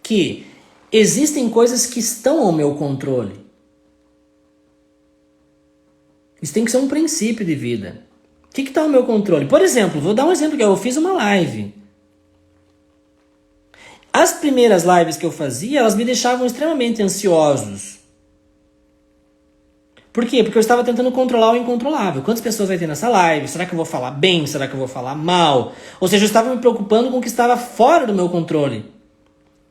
[SPEAKER 1] que existem coisas que estão ao meu controle. Isso tem que ser um princípio de vida. O que está ao meu controle? Por exemplo, vou dar um exemplo que eu fiz uma live. As primeiras lives que eu fazia, elas me deixavam extremamente ansiosos. Por quê? Porque eu estava tentando controlar o incontrolável. Quantas pessoas vai ter nessa live? Será que eu vou falar bem? Será que eu vou falar mal? Ou seja, eu estava me preocupando com o que estava fora do meu controle.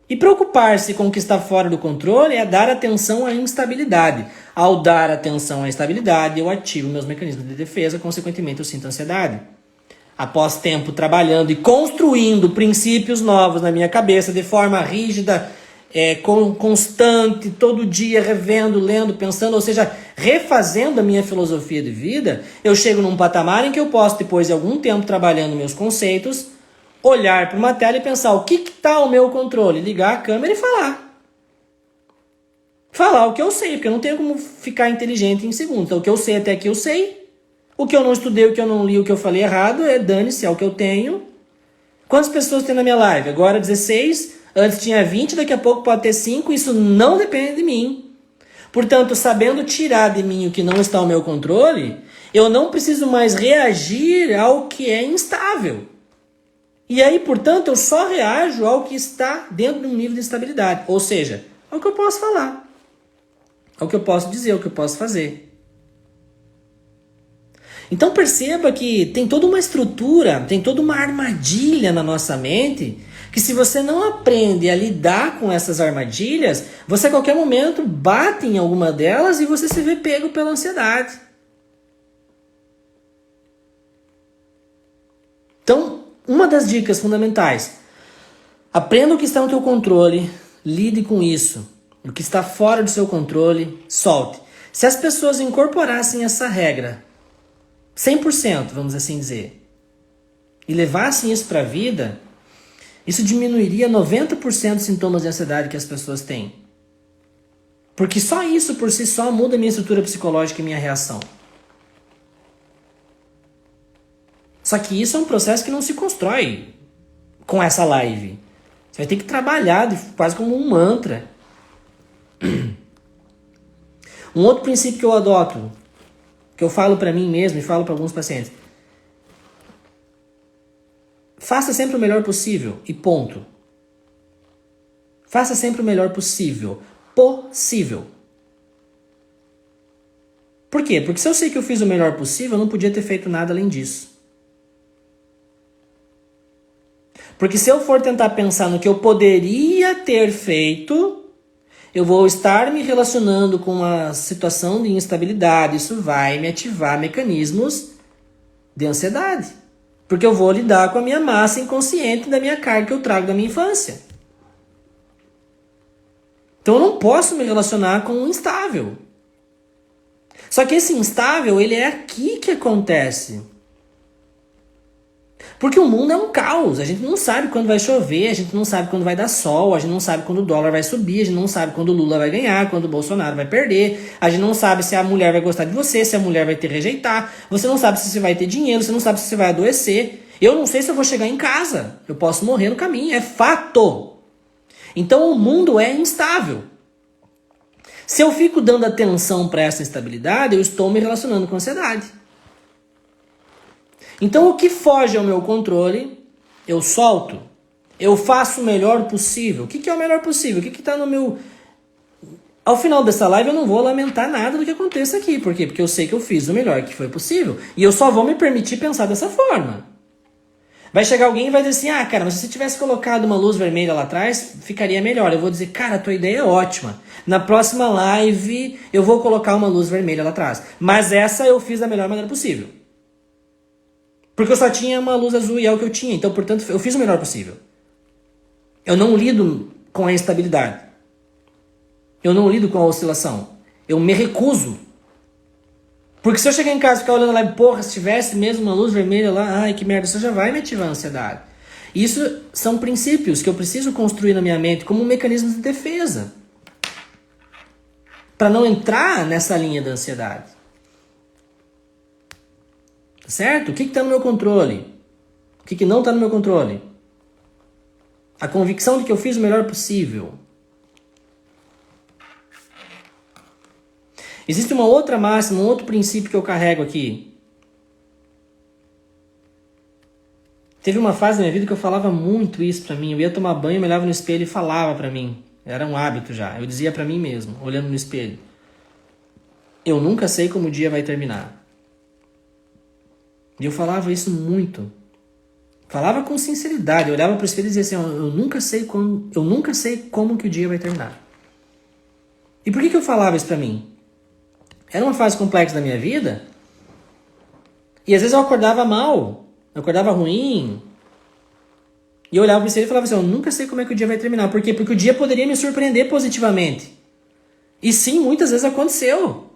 [SPEAKER 1] E preocupar-se com o que está fora do controle é dar atenção à instabilidade. Ao dar atenção à instabilidade, eu ativo meus mecanismos de defesa, consequentemente eu sinto ansiedade. Após tempo trabalhando e construindo princípios novos na minha cabeça de forma rígida, constante, todo dia revendo, lendo, pensando, ou seja, refazendo a minha filosofia de vida, eu chego num patamar em que eu posso, depois de algum tempo trabalhando meus conceitos, olhar para uma tela e pensar o que está ao meu controle, ligar a câmera e falar. Falar o que eu sei, porque eu não tenho como ficar inteligente em segundos. Então o que eu sei até aqui eu sei. O que eu não estudei, o que eu não li, o que eu falei errado, dane-se, é o que eu tenho. Quantas pessoas tem na minha live? Agora 16, antes tinha 20, daqui a pouco pode ter 5, isso não depende de mim. Portanto, sabendo tirar de mim o que não está ao meu controle, eu não preciso mais reagir ao que é instável. E aí, portanto, eu só reajo ao que está dentro de um nível de estabilidade. Ou seja, ao que eu posso falar, ao que eu posso dizer, ao que eu posso fazer. Então perceba que tem toda uma estrutura, tem toda uma armadilha na nossa mente, que se você não aprende a lidar com essas armadilhas, você a qualquer momento bate em alguma delas e você se vê pego pela ansiedade. Então, uma das dicas fundamentais, aprenda o que está no teu controle, lide com isso. O que está fora do seu controle, solte. Se as pessoas incorporassem essa regra, 100%, vamos assim dizer, e levassem isso para a vida, isso diminuiria 90% dos sintomas de ansiedade que as pessoas têm. Porque só isso por si só muda a minha estrutura psicológica e minha reação. Só que isso é um processo que não se constrói com essa live. Você vai ter que trabalhar quase como um mantra. Um outro princípio que eu adoto, que eu falo para mim mesmo e falo para alguns pacientes. Faça sempre o melhor possível e ponto. Faça sempre o melhor possível. Possível. Por quê? Porque se eu sei que eu fiz o melhor possível, eu não podia ter feito nada além disso. Porque se eu for tentar pensar no que eu poderia ter feito, eu vou estar me relacionando com uma situação de instabilidade. Isso vai me ativar mecanismos de ansiedade. Porque eu vou lidar com a minha massa inconsciente da minha carga que eu trago da minha infância. Então eu não posso me relacionar com um instável. Só que esse instável, ele é aqui que acontece. Porque o mundo é um caos, a gente não sabe quando vai chover, a gente não sabe quando vai dar sol, a gente não sabe quando o dólar vai subir, a gente não sabe quando o Lula vai ganhar, quando o Bolsonaro vai perder, a gente não sabe se a mulher vai gostar de você, se a mulher vai te rejeitar, você não sabe se você vai ter dinheiro, você não sabe se você vai adoecer, eu não sei se eu vou chegar em casa, eu posso morrer no caminho, é fato. Então o mundo é instável. Se eu fico dando atenção para essa instabilidade, eu estou me relacionando com ansiedade. Então o que foge ao meu controle, eu solto. Eu faço o melhor possível. O que é o melhor possível? O que está no meu... Ao final dessa live eu não vou lamentar nada do que aconteça aqui. Por quê? Porque eu sei que eu fiz o melhor que foi possível. E eu só vou me permitir pensar dessa forma. Vai chegar alguém e vai dizer assim, cara, mas se você tivesse colocado uma luz vermelha lá atrás, ficaria melhor. Eu vou dizer, cara, a tua ideia é ótima. Na próxima live eu vou colocar uma luz vermelha lá atrás. Mas essa eu fiz da melhor maneira possível. Porque eu só tinha uma luz azul e é o que eu tinha. Então, portanto, eu fiz o melhor possível. Eu não lido com a instabilidade. Eu não lido com a oscilação. Eu me recuso. Porque se eu chegar em casa e ficar olhando lá e, porra, se tivesse mesmo uma luz vermelha lá, ai, que merda, isso já vai me ativar a ansiedade. Isso são princípios que eu preciso construir na minha mente como um mecanismo de defesa. Para não entrar nessa linha da ansiedade. Certo? O que está no meu controle? O que não está no meu controle? A convicção de que eu fiz o melhor possível. Existe uma outra máxima, um outro princípio que eu carrego aqui. Teve uma fase da minha vida que eu falava muito isso pra mim. Eu ia tomar banho, me olhava no espelho e falava pra mim. Era um hábito já. Eu dizia pra mim mesmo, olhando no espelho. Eu nunca sei como o dia vai terminar. E eu falava isso muito. Falava com sinceridade. Eu olhava pro espelho e dizia assim, eu nunca sei como que o dia vai terminar. E por que eu falava isso pra mim? Era uma fase complexa da minha vida. E às vezes eu acordava mal. Eu acordava ruim. E eu olhava pro espelho e falava assim, eu nunca sei como é que o dia vai terminar. Por quê? Porque o dia poderia me surpreender positivamente. E sim, muitas vezes aconteceu.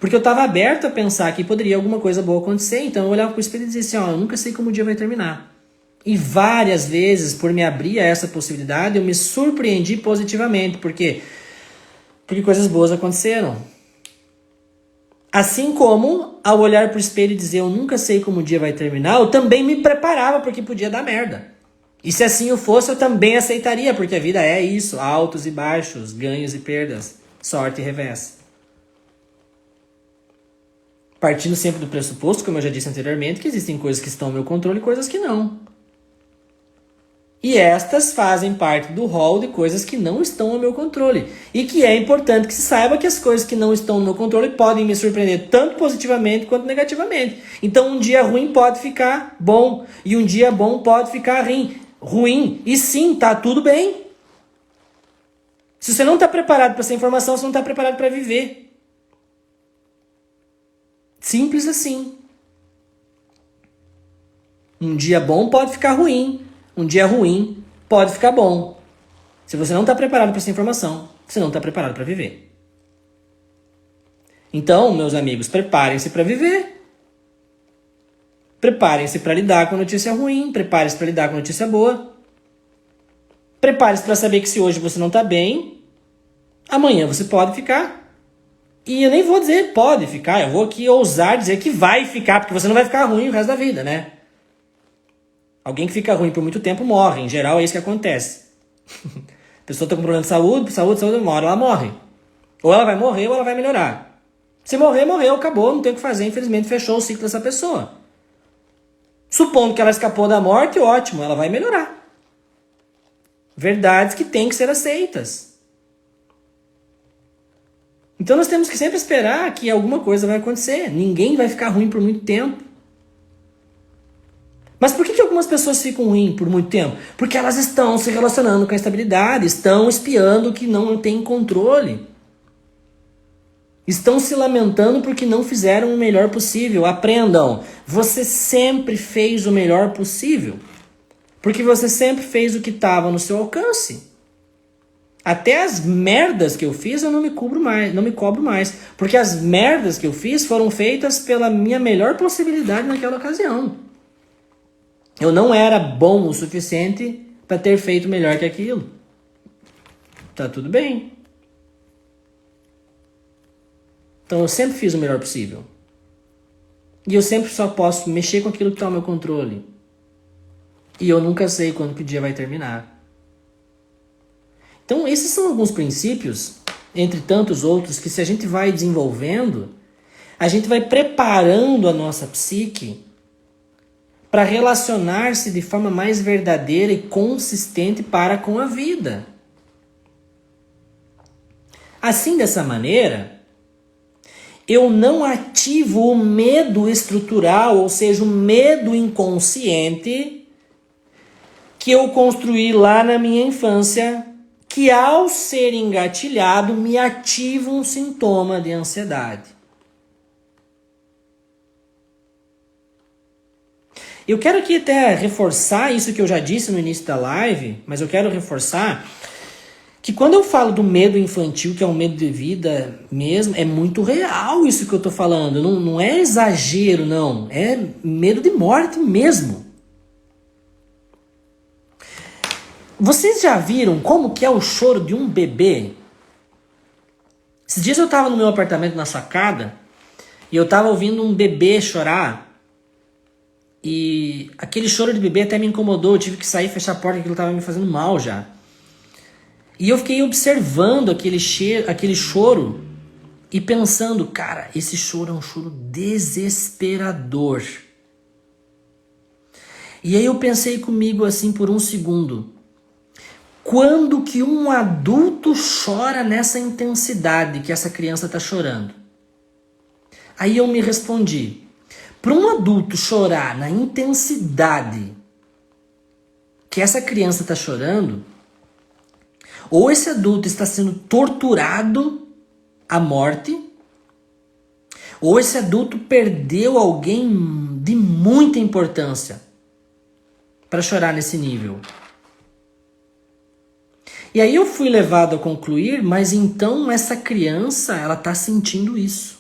[SPEAKER 1] Porque eu estava aberto a pensar que poderia alguma coisa boa acontecer. Então eu olhava pro espelho e dizia assim, eu nunca sei como o dia vai terminar. E várias vezes, por me abrir a essa possibilidade, eu me surpreendi positivamente. Por quê? Porque coisas boas aconteceram. Assim como, ao olhar pro espelho e dizer eu nunca sei como o dia vai terminar, eu também me preparava porque podia dar merda. E se assim eu fosse, eu também aceitaria, porque a vida é isso, altos e baixos, ganhos e perdas, sorte e revés. Partindo sempre do pressuposto, como eu já disse anteriormente, que existem coisas que estão no meu controle e coisas que não. E estas fazem parte do rol de coisas que não estão no meu controle. E que é importante que se saiba que as coisas que não estão no meu controle podem me surpreender tanto positivamente quanto negativamente. Então um dia ruim pode ficar bom. E um dia bom pode ficar ruim. E sim, tá tudo bem. Se você não está preparado para essa informação, você não está preparado para viver. Simples assim. Um dia bom pode ficar ruim. Um dia ruim pode ficar bom. Se você não está preparado para essa informação, você não está preparado para viver. Então, meus amigos, preparem-se para viver. Preparem-se para lidar com a notícia ruim. Preparem-se para lidar com a notícia boa. Prepare-se para saber que se hoje você não está bem, amanhã você pode ficar. E eu nem vou dizer pode ficar, eu vou aqui ousar dizer que vai ficar, porque você não vai ficar ruim o resto da vida, né? Alguém que fica ruim por muito tempo morre. Em geral é isso que acontece. A pessoa está com problema de saúde, uma hora ela morre. Ou ela vai morrer ou ela vai melhorar. Se morrer, morreu, acabou, não tem o que fazer. Infelizmente fechou o ciclo dessa pessoa. Supondo que ela escapou da morte, ótimo, ela vai melhorar. Verdades que têm que ser aceitas. Então nós temos que sempre esperar que alguma coisa vai acontecer. Ninguém vai ficar ruim por muito tempo. Mas por que algumas pessoas ficam ruins por muito tempo? Porque elas estão se relacionando com a estabilidade, estão espiando que não tem controle. Estão se lamentando porque não fizeram o melhor possível. Aprendam, você sempre fez o melhor possível. Porque você sempre fez o que estava no seu alcance. Até as merdas que eu fiz eu não me cobro mais. Porque as merdas que eu fiz foram feitas pela minha melhor possibilidade naquela ocasião. Eu não era bom o suficiente para ter feito melhor que aquilo. Tá tudo bem. Então eu sempre fiz o melhor possível. E eu sempre só posso mexer com aquilo que está ao meu controle. E eu nunca sei quando que o dia vai terminar. Então esses são alguns princípios, entre tantos outros, que se a gente vai desenvolvendo, a gente vai preparando a nossa psique para relacionar-se de forma mais verdadeira e consistente para com a vida. Assim, dessa maneira, eu não ativo o medo estrutural, ou seja, o medo inconsciente que eu construí lá na minha infância, que ao ser engatilhado me ativa um sintoma de ansiedade. Eu quero aqui até reforçar isso que eu já disse no início da live, mas eu quero reforçar que quando eu falo do medo infantil, que é um medo de vida mesmo, é muito real isso que eu tô falando. Não é exagero, não. É medo de morte mesmo. Vocês já viram como que é o choro de um bebê? Esses dias eu tava no meu apartamento na sacada e eu tava ouvindo um bebê chorar. E aquele choro de bebê até me incomodou. Eu tive que sair, fechar a porta, aquilo tava me fazendo mal já. E eu fiquei observando aquele choro e pensando, cara, esse choro é um choro desesperador. E aí eu pensei comigo assim por um segundo. Quando que um adulto chora nessa intensidade que essa criança está chorando? Aí eu me respondi, para um adulto chorar na intensidade que essa criança está chorando, ou esse adulto está sendo torturado à morte, ou esse adulto perdeu alguém de muita importância para chorar nesse nível. E aí eu fui levado a concluir, mas então essa criança, ela está sentindo isso.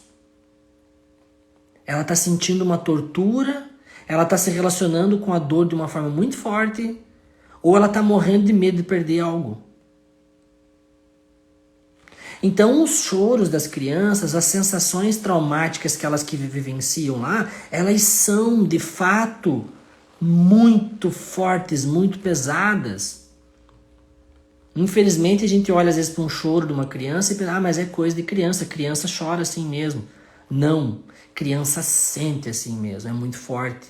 [SPEAKER 1] Ela está sentindo uma tortura, ela está se relacionando com a dor de uma forma muito forte, ou ela está morrendo de medo de perder algo. Então os choros das crianças, as sensações traumáticas que elas vivenciam lá, elas são de fato muito fortes, muito pesadas. Infelizmente a gente olha às vezes para um choro de uma criança e pensa, mas é coisa de criança, criança chora assim mesmo. Não, criança sente assim mesmo, é muito forte.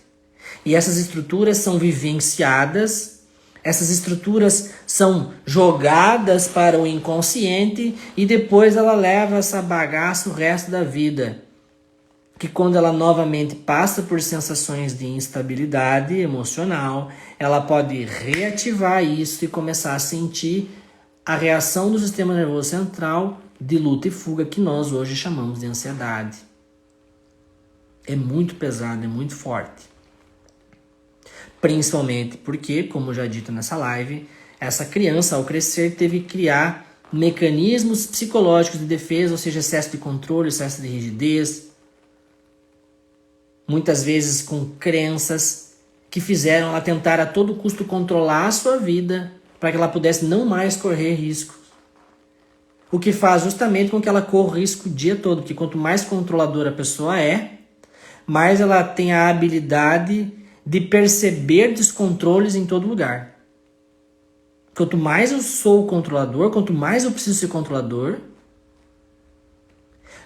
[SPEAKER 1] E essas estruturas são vivenciadas, essas estruturas são jogadas para o inconsciente e depois ela leva essa bagaça o resto da vida. Que quando ela novamente passa por sensações de instabilidade emocional, ela pode reativar isso e começar a sentir a reação do sistema nervoso central de luta e fuga que nós hoje chamamos de ansiedade. É muito pesado, é muito forte. Principalmente porque, como já dito nessa live, essa criança ao crescer teve que criar mecanismos psicológicos de defesa, ou seja, excesso de controle, excesso de rigidez, muitas vezes com crenças que fizeram ela tentar a todo custo controlar a sua vida para que ela pudesse não mais correr risco. O que faz justamente com que ela corra risco o dia todo, porque quanto mais controladora a pessoa é, mais ela tem a habilidade de perceber descontroles em todo lugar. Quanto mais eu sou controlador, quanto mais eu preciso ser controlador,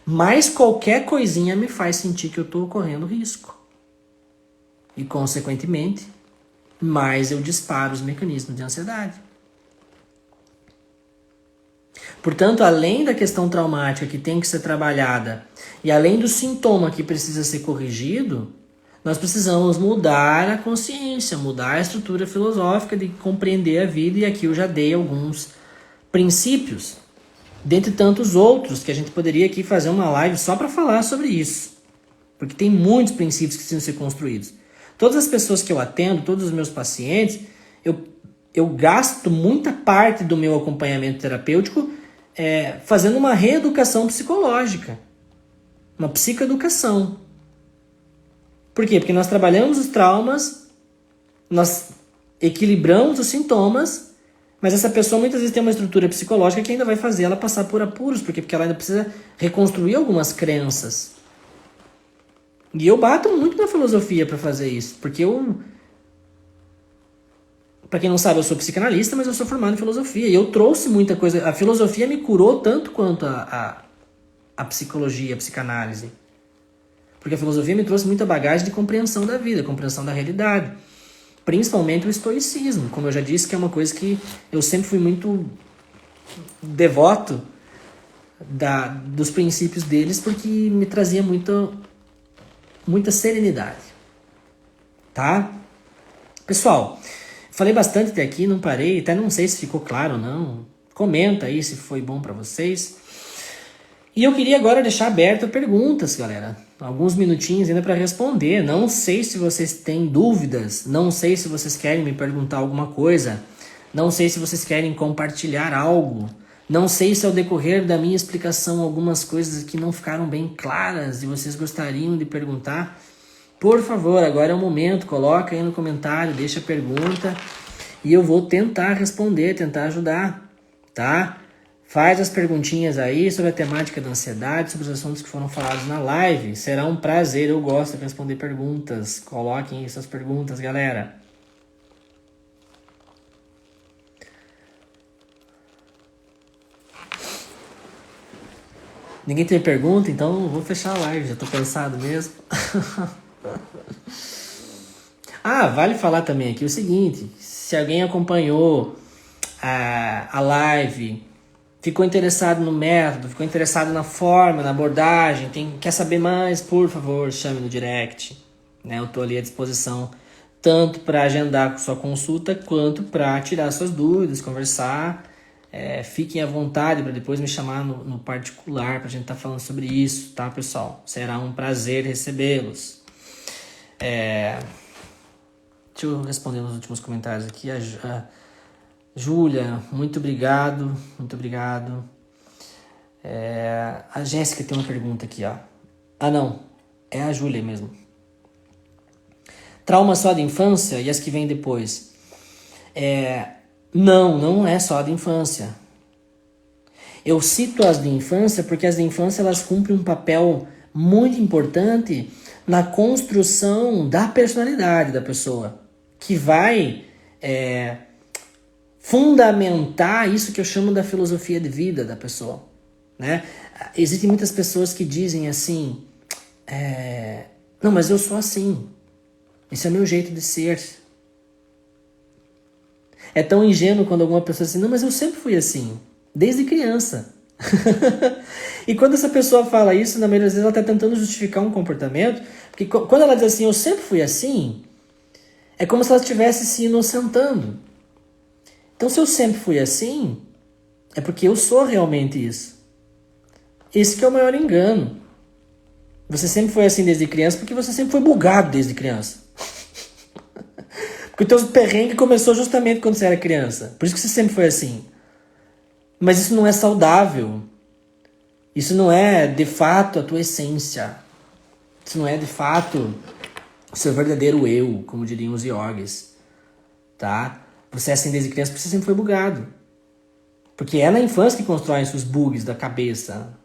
[SPEAKER 1] mais qualquer coisinha me faz sentir que eu estou correndo risco. E, consequentemente, mais eu disparo os mecanismos de ansiedade. Portanto, além da questão traumática que tem que ser trabalhada e além do sintoma que precisa ser corrigido, Nós precisamos mudar a consciência, mudar a estrutura filosófica de compreender a vida, e aqui eu já dei alguns princípios, dentre tantos outros, que a gente poderia aqui fazer uma live só para falar sobre isso. Porque tem muitos princípios que precisam ser construídos. Todas as pessoas que eu atendo, todos os meus pacientes, eu gasto muita parte do meu acompanhamento terapêutico fazendo uma reeducação psicológica, uma psicoeducação. Por quê? Porque nós trabalhamos os traumas, nós equilibramos os sintomas, mas essa pessoa muitas vezes tem uma estrutura psicológica que ainda vai fazer ela passar por apuros. Por quê? Porque ela ainda precisa reconstruir algumas crenças. E eu bato muito na filosofia para fazer isso, porque para quem não sabe, eu sou psicanalista, mas eu sou formado em filosofia, e eu trouxe muita coisa. A filosofia me curou tanto quanto a psicologia, a psicanálise. Porque a filosofia me trouxe muita bagagem de compreensão da vida, compreensão da realidade. Principalmente o estoicismo, como eu já disse, que é uma coisa que eu sempre fui muito devoto dos princípios deles, porque me trazia muita serenidade. Tá? Pessoal, falei bastante até aqui, não parei, até não sei se ficou claro ou não. Comenta aí se foi bom para vocês. E eu queria agora deixar aberto perguntas, galera. Alguns minutinhos ainda para responder. Não sei se vocês têm dúvidas, não sei se vocês querem me perguntar alguma coisa, não sei se vocês querem compartilhar algo, não sei se ao decorrer da minha explicação algumas coisas que não ficaram bem claras e vocês gostariam de perguntar. Por favor, agora é o momento, coloca aí no comentário, deixa a pergunta e eu vou tentar responder, tentar ajudar, tá? Faz as perguntinhas aí sobre a temática da ansiedade, sobre os assuntos que foram falados na live. Será um prazer, eu gosto de responder perguntas. Coloquem aí suas perguntas, galera. Ninguém tem pergunta, então eu vou fechar a live, já tô cansado mesmo. Vale falar também aqui o seguinte, se alguém acompanhou a live, ficou interessado no método, ficou interessado na forma, na abordagem, quer saber mais, por favor, chame no direct. Né? Eu estou ali à disposição, tanto para agendar sua consulta, quanto para tirar suas dúvidas, conversar. Fiquem à vontade para depois me chamar no particular, para a gente estar falando sobre isso, tá, pessoal? Será um prazer recebê-los. Deixa eu responder nos últimos comentários aqui. A Júlia, muito obrigado, muito obrigado. A Jéssica tem uma pergunta aqui, ó. Não, é a Júlia mesmo. Trauma só da infância e as que vêm depois? Não é só da infância. Eu cito as de infância porque as de infância elas cumprem um papel muito importante na construção da personalidade da pessoa, que vai fundamentar isso que eu chamo da filosofia de vida da pessoa, né? Existem muitas pessoas que dizem assim, não, mas eu sou assim, esse é o meu jeito de ser. É tão ingênuo quando alguma pessoa diz assim, não, mas eu sempre fui assim, desde criança. E quando essa pessoa fala isso, na maioria das vezes ela está tentando justificar um comportamento, porque quando ela diz assim, eu sempre fui assim, é como se ela estivesse se inocentando. Então, se eu sempre fui assim, é porque eu sou realmente isso. Esse que é o maior engano. Você sempre foi assim desde criança porque você sempre foi bugado desde criança. Porque o teu perrengue começou justamente quando você era criança. Por isso que você sempre foi assim. Mas isso não é saudável. Isso não é, de fato, a tua essência. Isso não é, de fato, o seu verdadeiro eu, como diriam os yogis. Tá? Você é assim desde criança porque você sempre foi bugado. Porque é na infância que constroem os bugs da cabeça.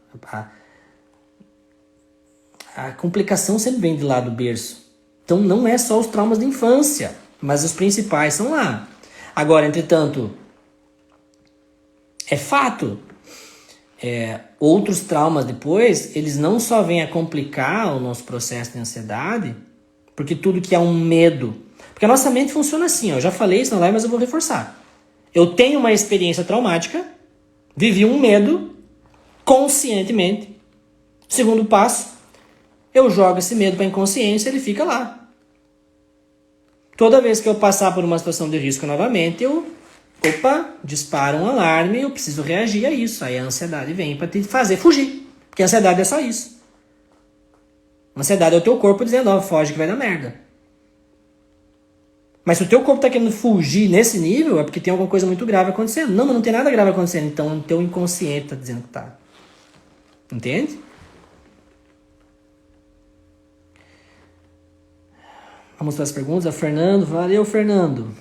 [SPEAKER 1] A complicação sempre vem de lá do berço. Então não é só os traumas da infância, mas os principais são lá. Agora, entretanto, é fato. Outros traumas depois, eles não só vêm a complicar o nosso processo de ansiedade, porque tudo que é um medo... Porque a nossa mente funciona assim, ó, eu já falei isso na live, mas eu vou reforçar. Eu tenho uma experiência traumática, vivi um medo, conscientemente. Segundo passo, eu jogo esse medo para a inconsciência, ele fica lá. Toda vez que eu passar por uma situação de risco novamente, dispara um alarme, eu preciso reagir a isso. Aí a ansiedade vem para te fazer fugir. Porque a ansiedade é só isso. A ansiedade é o teu corpo dizendo, ó, foge que vai dar merda. Mas se o teu corpo tá querendo fugir nesse nível, é porque tem alguma coisa muito grave acontecendo. Não, mas não tem nada grave acontecendo. Então o teu inconsciente tá dizendo que tá. Entende? Vamos para as perguntas. A Fernando. Valeu, Fernando.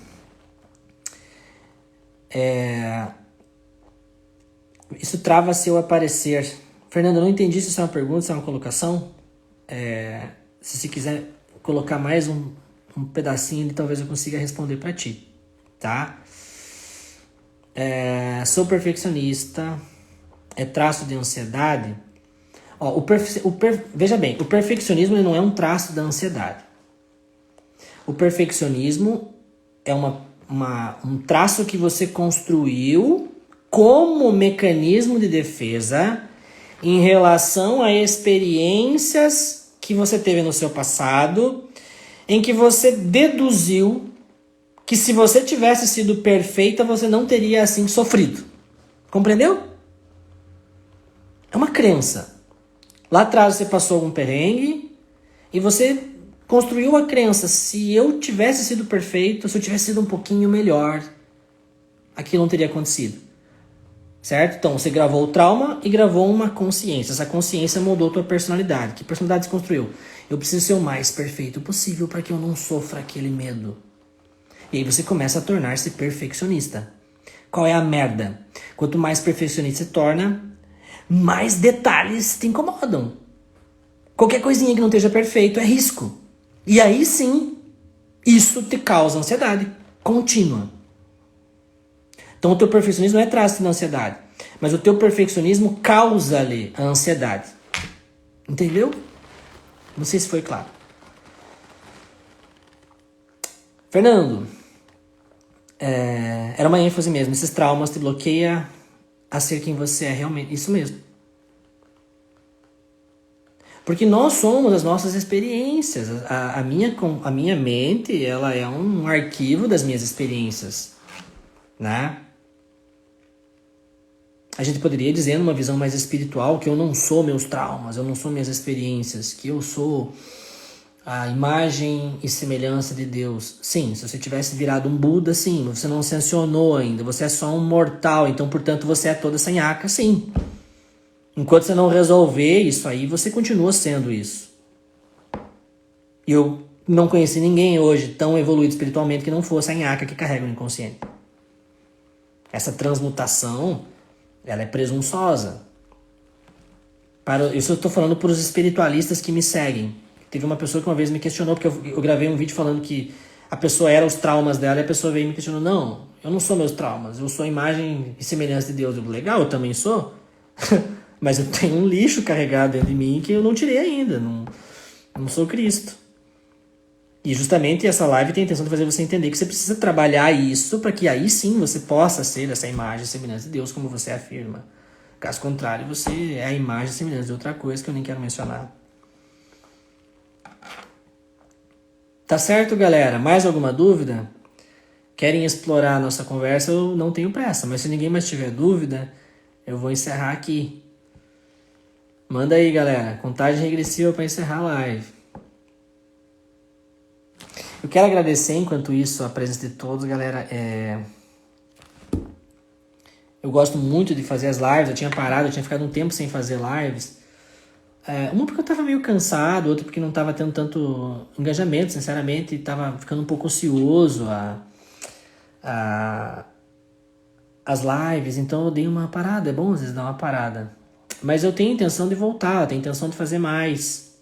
[SPEAKER 1] Isso trava seu aparecer. Fernando, eu não entendi se isso é uma pergunta, se é uma colocação. Se você quiser colocar mais um pedacinho, talvez eu consiga responder para ti. Tá? Sou perfeccionista. É traço de ansiedade? Ó, veja bem, o perfeccionismo ele não é um traço da ansiedade. O perfeccionismo é um traço que você construiu como mecanismo de defesa em relação a experiências que você teve no seu passado, em que você deduziu que se você tivesse sido perfeita, você não teria assim sofrido. Compreendeu? É uma crença. Lá atrás você passou algum perrengue e você construiu a crença, se eu tivesse sido perfeito, se eu tivesse sido um pouquinho melhor, aquilo não teria acontecido. Certo? Então, você gravou o trauma e gravou uma consciência. Essa consciência moldou a tua personalidade. Que personalidade você construiu? Eu preciso ser o mais perfeito possível para que eu não sofra aquele medo. E aí você começa a tornar-se perfeccionista. Qual é a merda? Quanto mais perfeccionista se torna, mais detalhes te incomodam. Qualquer coisinha que não esteja perfeito é risco. E aí sim, isso te causa ansiedade contínua. Então o teu perfeccionismo não é traço da ansiedade, mas o teu perfeccionismo causa-lhe a ansiedade. Entendeu? Não sei se foi claro. Fernando, era uma ênfase mesmo. Esses traumas te bloqueiam a ser quem você é realmente. Isso mesmo. Porque nós somos as nossas experiências. A minha mente, ela é um arquivo das minhas experiências. Né? A gente poderia dizer, numa visão mais espiritual, que eu não sou meus traumas, eu não sou minhas experiências, que eu sou a imagem e semelhança de Deus. Sim, se você tivesse virado um Buda, sim, você não ascensionou ainda, você é só um mortal, então, portanto, você é toda sem aca, sim. Enquanto você não resolver isso aí, você continua sendo isso. E eu não conheci ninguém hoje tão evoluído espiritualmente que não fosse a nhaca que carrega o inconsciente. Essa transmutação, ela é presunçosa. Isso eu estou falando para os espiritualistas que me seguem. Teve uma pessoa que uma vez me questionou, porque eu gravei um vídeo falando que a pessoa era os traumas dela, e a pessoa veio e me questionou, não, eu não sou meus traumas, eu sou a imagem e semelhança de Deus. Legal, eu também sou. Mas eu tenho um lixo carregado dentro de mim que eu não tirei ainda. Não sou Cristo. E justamente essa live tem a intenção de fazer você entender que você precisa trabalhar isso para que aí sim você possa ser essa imagem e semelhança de Deus como você afirma. Caso contrário, você é a imagem e semelhança de outra coisa que eu nem quero mencionar. Tá certo, galera? Mais alguma dúvida? Querem explorar a nossa conversa? Eu não tenho pressa, mas se ninguém mais tiver dúvida, eu vou encerrar aqui. Manda aí, galera. Contagem regressiva para encerrar a live. Eu quero agradecer, enquanto isso, a presença de todos, galera. Eu gosto muito de fazer as lives. Eu tinha parado, eu tinha ficado um tempo sem fazer lives. Uma porque eu tava meio cansado, outra porque não tava tendo tanto engajamento, sinceramente. E tava ficando um pouco ocioso as lives. Então eu dei uma parada. É bom às vezes dar uma parada. Mas eu tenho intenção de voltar, eu tenho intenção de fazer mais.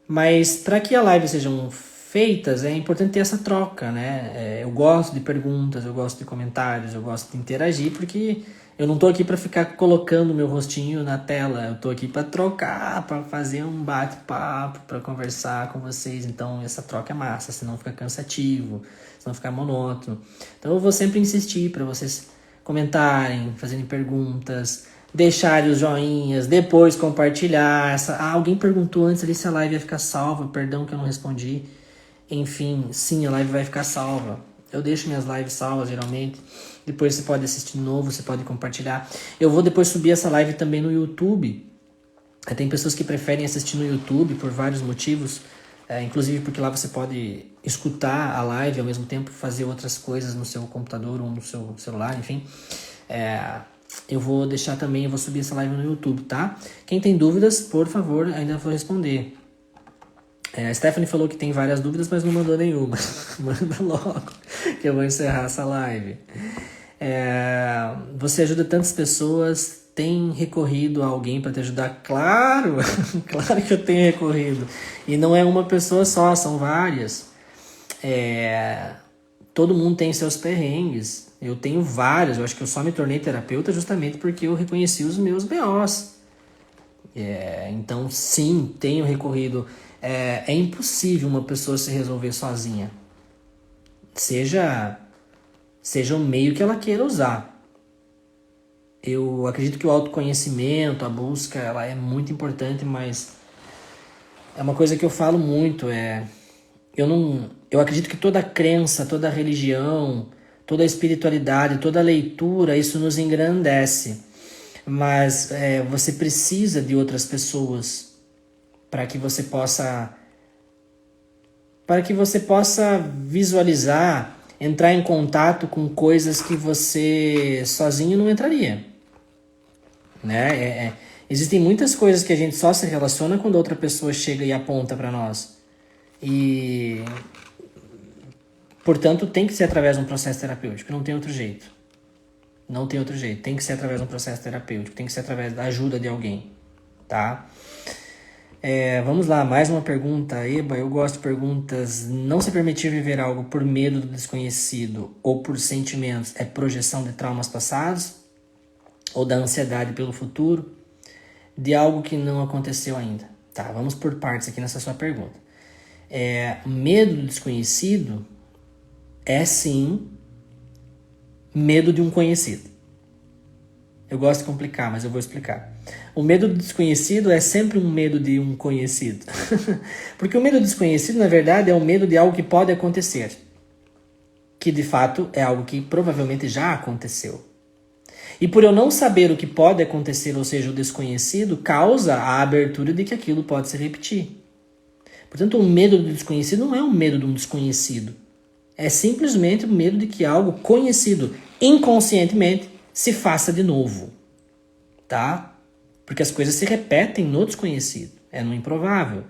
[SPEAKER 1] Mas para que as lives sejam feitas, é importante ter essa troca, né? Eu gosto de perguntas, eu gosto de comentários, eu gosto de interagir, porque eu não tô aqui para ficar colocando meu rostinho na tela, eu tô aqui para trocar, para fazer um bate-papo, para conversar com vocês. Então essa troca é massa, senão fica cansativo, senão fica monótono. Então eu vou sempre insistir para vocês comentarem, fazerem perguntas, deixarem os joinhas, depois compartilhar. Alguém perguntou antes ali se a live ia ficar salva, perdão que eu não respondi. enfim, sim, a live vai ficar salva. Eu deixo minhas lives salvas, geralmente. Depois você pode assistir de novo, você pode compartilhar. Eu vou depois subir essa live também no YouTube. Tem pessoas que preferem assistir no YouTube por vários motivos. Inclusive porque lá você pode escutar a live e ao mesmo tempo fazer outras coisas no seu computador ou no seu celular, enfim. Eu vou deixar também, eu vou subir essa live no YouTube, tá? Quem tem dúvidas, por favor, ainda vou responder. A Stephanie falou que tem várias dúvidas, mas não mandou nenhuma. Manda logo, que eu vou encerrar essa live. Você ajuda tantas pessoas, tem recorrido a alguém para te ajudar? Claro, claro que eu tenho recorrido. E não é uma pessoa só, são várias. Todo mundo tem seus perrengues. Eu tenho vários, eu acho que eu só me tornei terapeuta justamente porque eu reconheci os meus BOs. Então, sim, tenho recorrido. É impossível uma pessoa se resolver sozinha. Seja o meio que ela queira usar. Eu acredito que o autoconhecimento, a busca, ela é muito importante, mas é uma coisa que eu falo muito. Eu acredito que toda crença, toda religião, toda espiritualidade, toda leitura, isso nos engrandece. Mas você precisa de outras pessoas para que você possa visualizar, entrar em contato com coisas que você sozinho não entraria, né? Existem muitas coisas que a gente só se relaciona quando outra pessoa chega e aponta para nós. E, portanto, tem que ser através de um processo terapêutico, não tem outro jeito. Não tem outro jeito, tem que ser através de um processo terapêutico, tem que ser através da ajuda de alguém, tá? Vamos lá, mais uma pergunta. Eba, eu gosto de perguntas. Não se permitir viver algo por medo do desconhecido ou por sentimentos é projeção de traumas passados? Ou da ansiedade pelo futuro? De algo que não aconteceu ainda? Tá, vamos por partes aqui nessa sua pergunta. Medo do desconhecido é sim medo de um conhecido. Eu gosto de complicar, mas eu vou explicar. O medo do desconhecido é sempre um medo de um conhecido. Porque o medo do desconhecido, na verdade, é o medo de algo que pode acontecer. Que, de fato, é algo que provavelmente já aconteceu. E por eu não saber o que pode acontecer, ou seja, o desconhecido, causa a abertura de que aquilo pode se repetir. Portanto, o medo do desconhecido não é um medo de um desconhecido. É simplesmente o medo de que algo conhecido, inconscientemente, se faça de novo. Tá? Porque as coisas se repetem no desconhecido. É no improvável.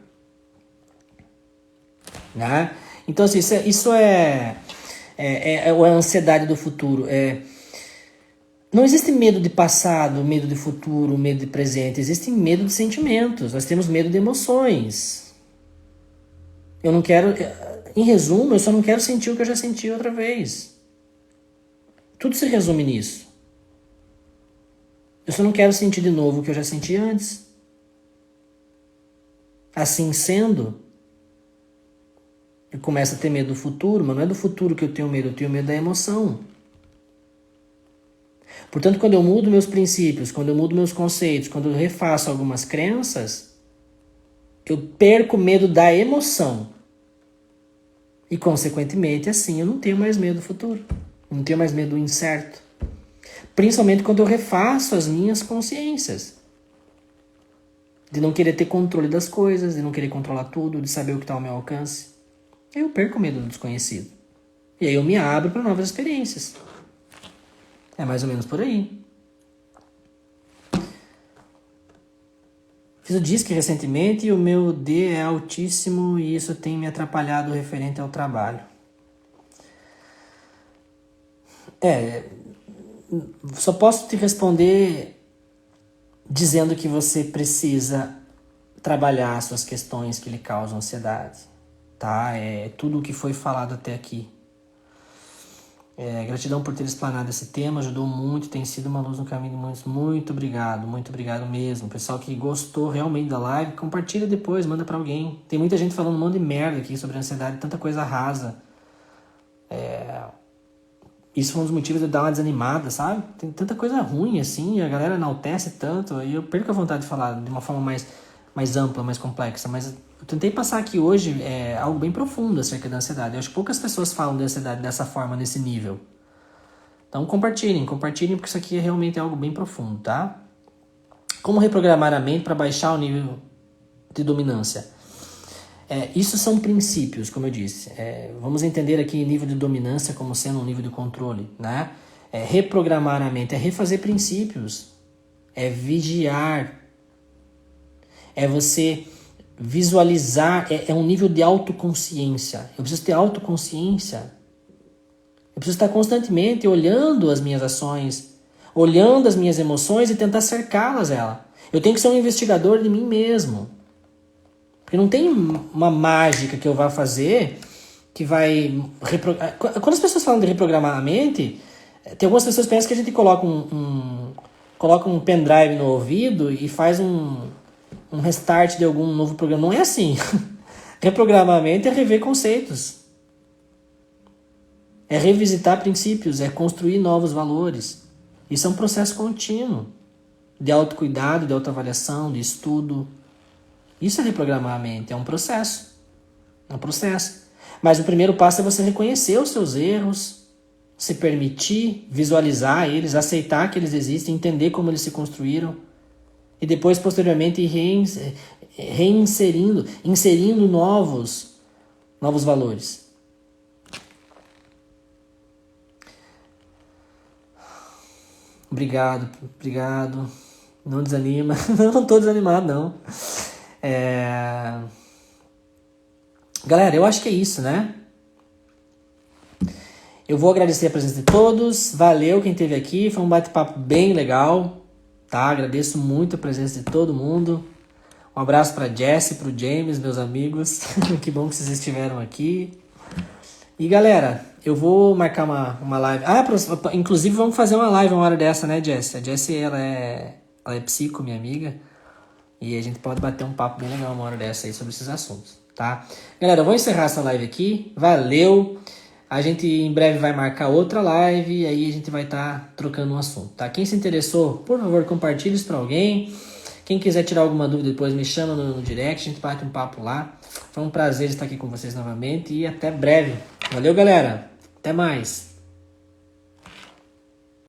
[SPEAKER 1] Né? Então, assim, isso é a ansiedade do futuro. Não existe medo de passado, medo de futuro, medo de presente. Existe medo de sentimentos. Nós temos medo de emoções. Eu não quero... Em resumo, eu só não quero sentir o que eu já senti outra vez. Tudo se resume nisso. Eu só não quero sentir de novo o que eu já senti antes. Assim sendo, eu começo a ter medo do futuro, mas não é do futuro que eu tenho medo da emoção. Portanto, quando eu mudo meus princípios, quando eu mudo meus conceitos, quando eu refaço algumas crenças, eu perco medo da emoção. E, consequentemente, assim, eu não tenho mais medo do futuro. Não tenho mais medo do incerto. Principalmente quando eu refaço as minhas consciências. De não querer ter controle das coisas, de não querer controlar tudo, de saber o que está ao meu alcance. Aí eu perco o medo do desconhecido. E aí eu me abro para novas experiências. É mais ou menos por aí. Fiz o DISC recentemente e o meu D é altíssimo e isso tem me atrapalhado referente ao trabalho. Só posso te responder dizendo que você precisa trabalhar as suas questões que lhe causam ansiedade, tá? Tudo o que foi falado até aqui. Gratidão por ter explanado esse tema, ajudou muito, tem sido uma luz no caminho de muitos. Muito obrigado mesmo. Pessoal que gostou realmente da live, compartilha depois, manda pra alguém. Tem muita gente falando um monte de merda aqui sobre ansiedade, tanta coisa rasa. Isso foi um dos motivos de eu dar uma desanimada, sabe? Tem tanta coisa ruim assim, a galera enaltece tanto, e eu perco a vontade de falar de uma forma mais ampla, mais complexa, mas eu tentei passar aqui hoje algo bem profundo acerca da ansiedade. Eu acho que poucas pessoas falam da ansiedade dessa forma, nesse nível. Então compartilhem, porque isso aqui realmente é algo bem profundo, tá? Como reprogramar a mente para baixar o nível de dominância? Isso são princípios, como eu disse. Vamos entender aqui nível de dominância como sendo um nível de controle, né? Reprogramar a mente é refazer princípios, é vigiar, é você visualizar, é um nível de autoconsciência. Eu preciso ter autoconsciência. Eu preciso estar constantemente olhando as minhas ações, olhando as minhas emoções e tentar cercá-las. Eu tenho que ser um investigador de mim mesmo. Porque não tem uma mágica que eu vá fazer que vai... Quando as pessoas falam de reprogramar a mente, tem algumas pessoas que pensam que a gente coloca um pendrive no ouvido e faz um restart de algum novo programa. Não é assim. Reprogramar a mente é rever conceitos. É revisitar princípios, é construir novos valores. Isso é um processo contínuo de autocuidado, de autoavaliação, de estudo. Isso é reprogramar a mente, é um processo. É um processo. Mas o primeiro passo é você reconhecer os seus erros, se permitir visualizar eles, aceitar que eles existem, entender como eles se construíram e depois, posteriormente, inserindo novos valores. Obrigado. Não desanima. Não estou desanimado, não. Galera, eu acho que é isso, né? Eu vou agradecer a presença de todos. Valeu quem esteve aqui. Foi um bate-papo bem legal. Tá? Agradeço muito a presença de todo mundo. Um abraço para Jesse, para o James, meus amigos. Que bom que vocês estiveram aqui. E galera, eu vou marcar uma live. Inclusive vamos fazer uma live uma hora dessa, né, Jesse? A Jesse, ela é psico, minha amiga. E a gente pode bater um papo bem legal uma hora dessa aí sobre esses assuntos, tá? Galera, eu vou encerrar essa live aqui. Valeu! A gente em breve vai marcar outra live e aí a gente vai estar trocando um assunto, tá? Quem se interessou, por favor, compartilhe isso para alguém. Quem quiser tirar alguma dúvida depois, me chama no direct, a gente bate um papo lá. Foi um prazer estar aqui com vocês novamente e até breve. Valeu, galera! Até mais!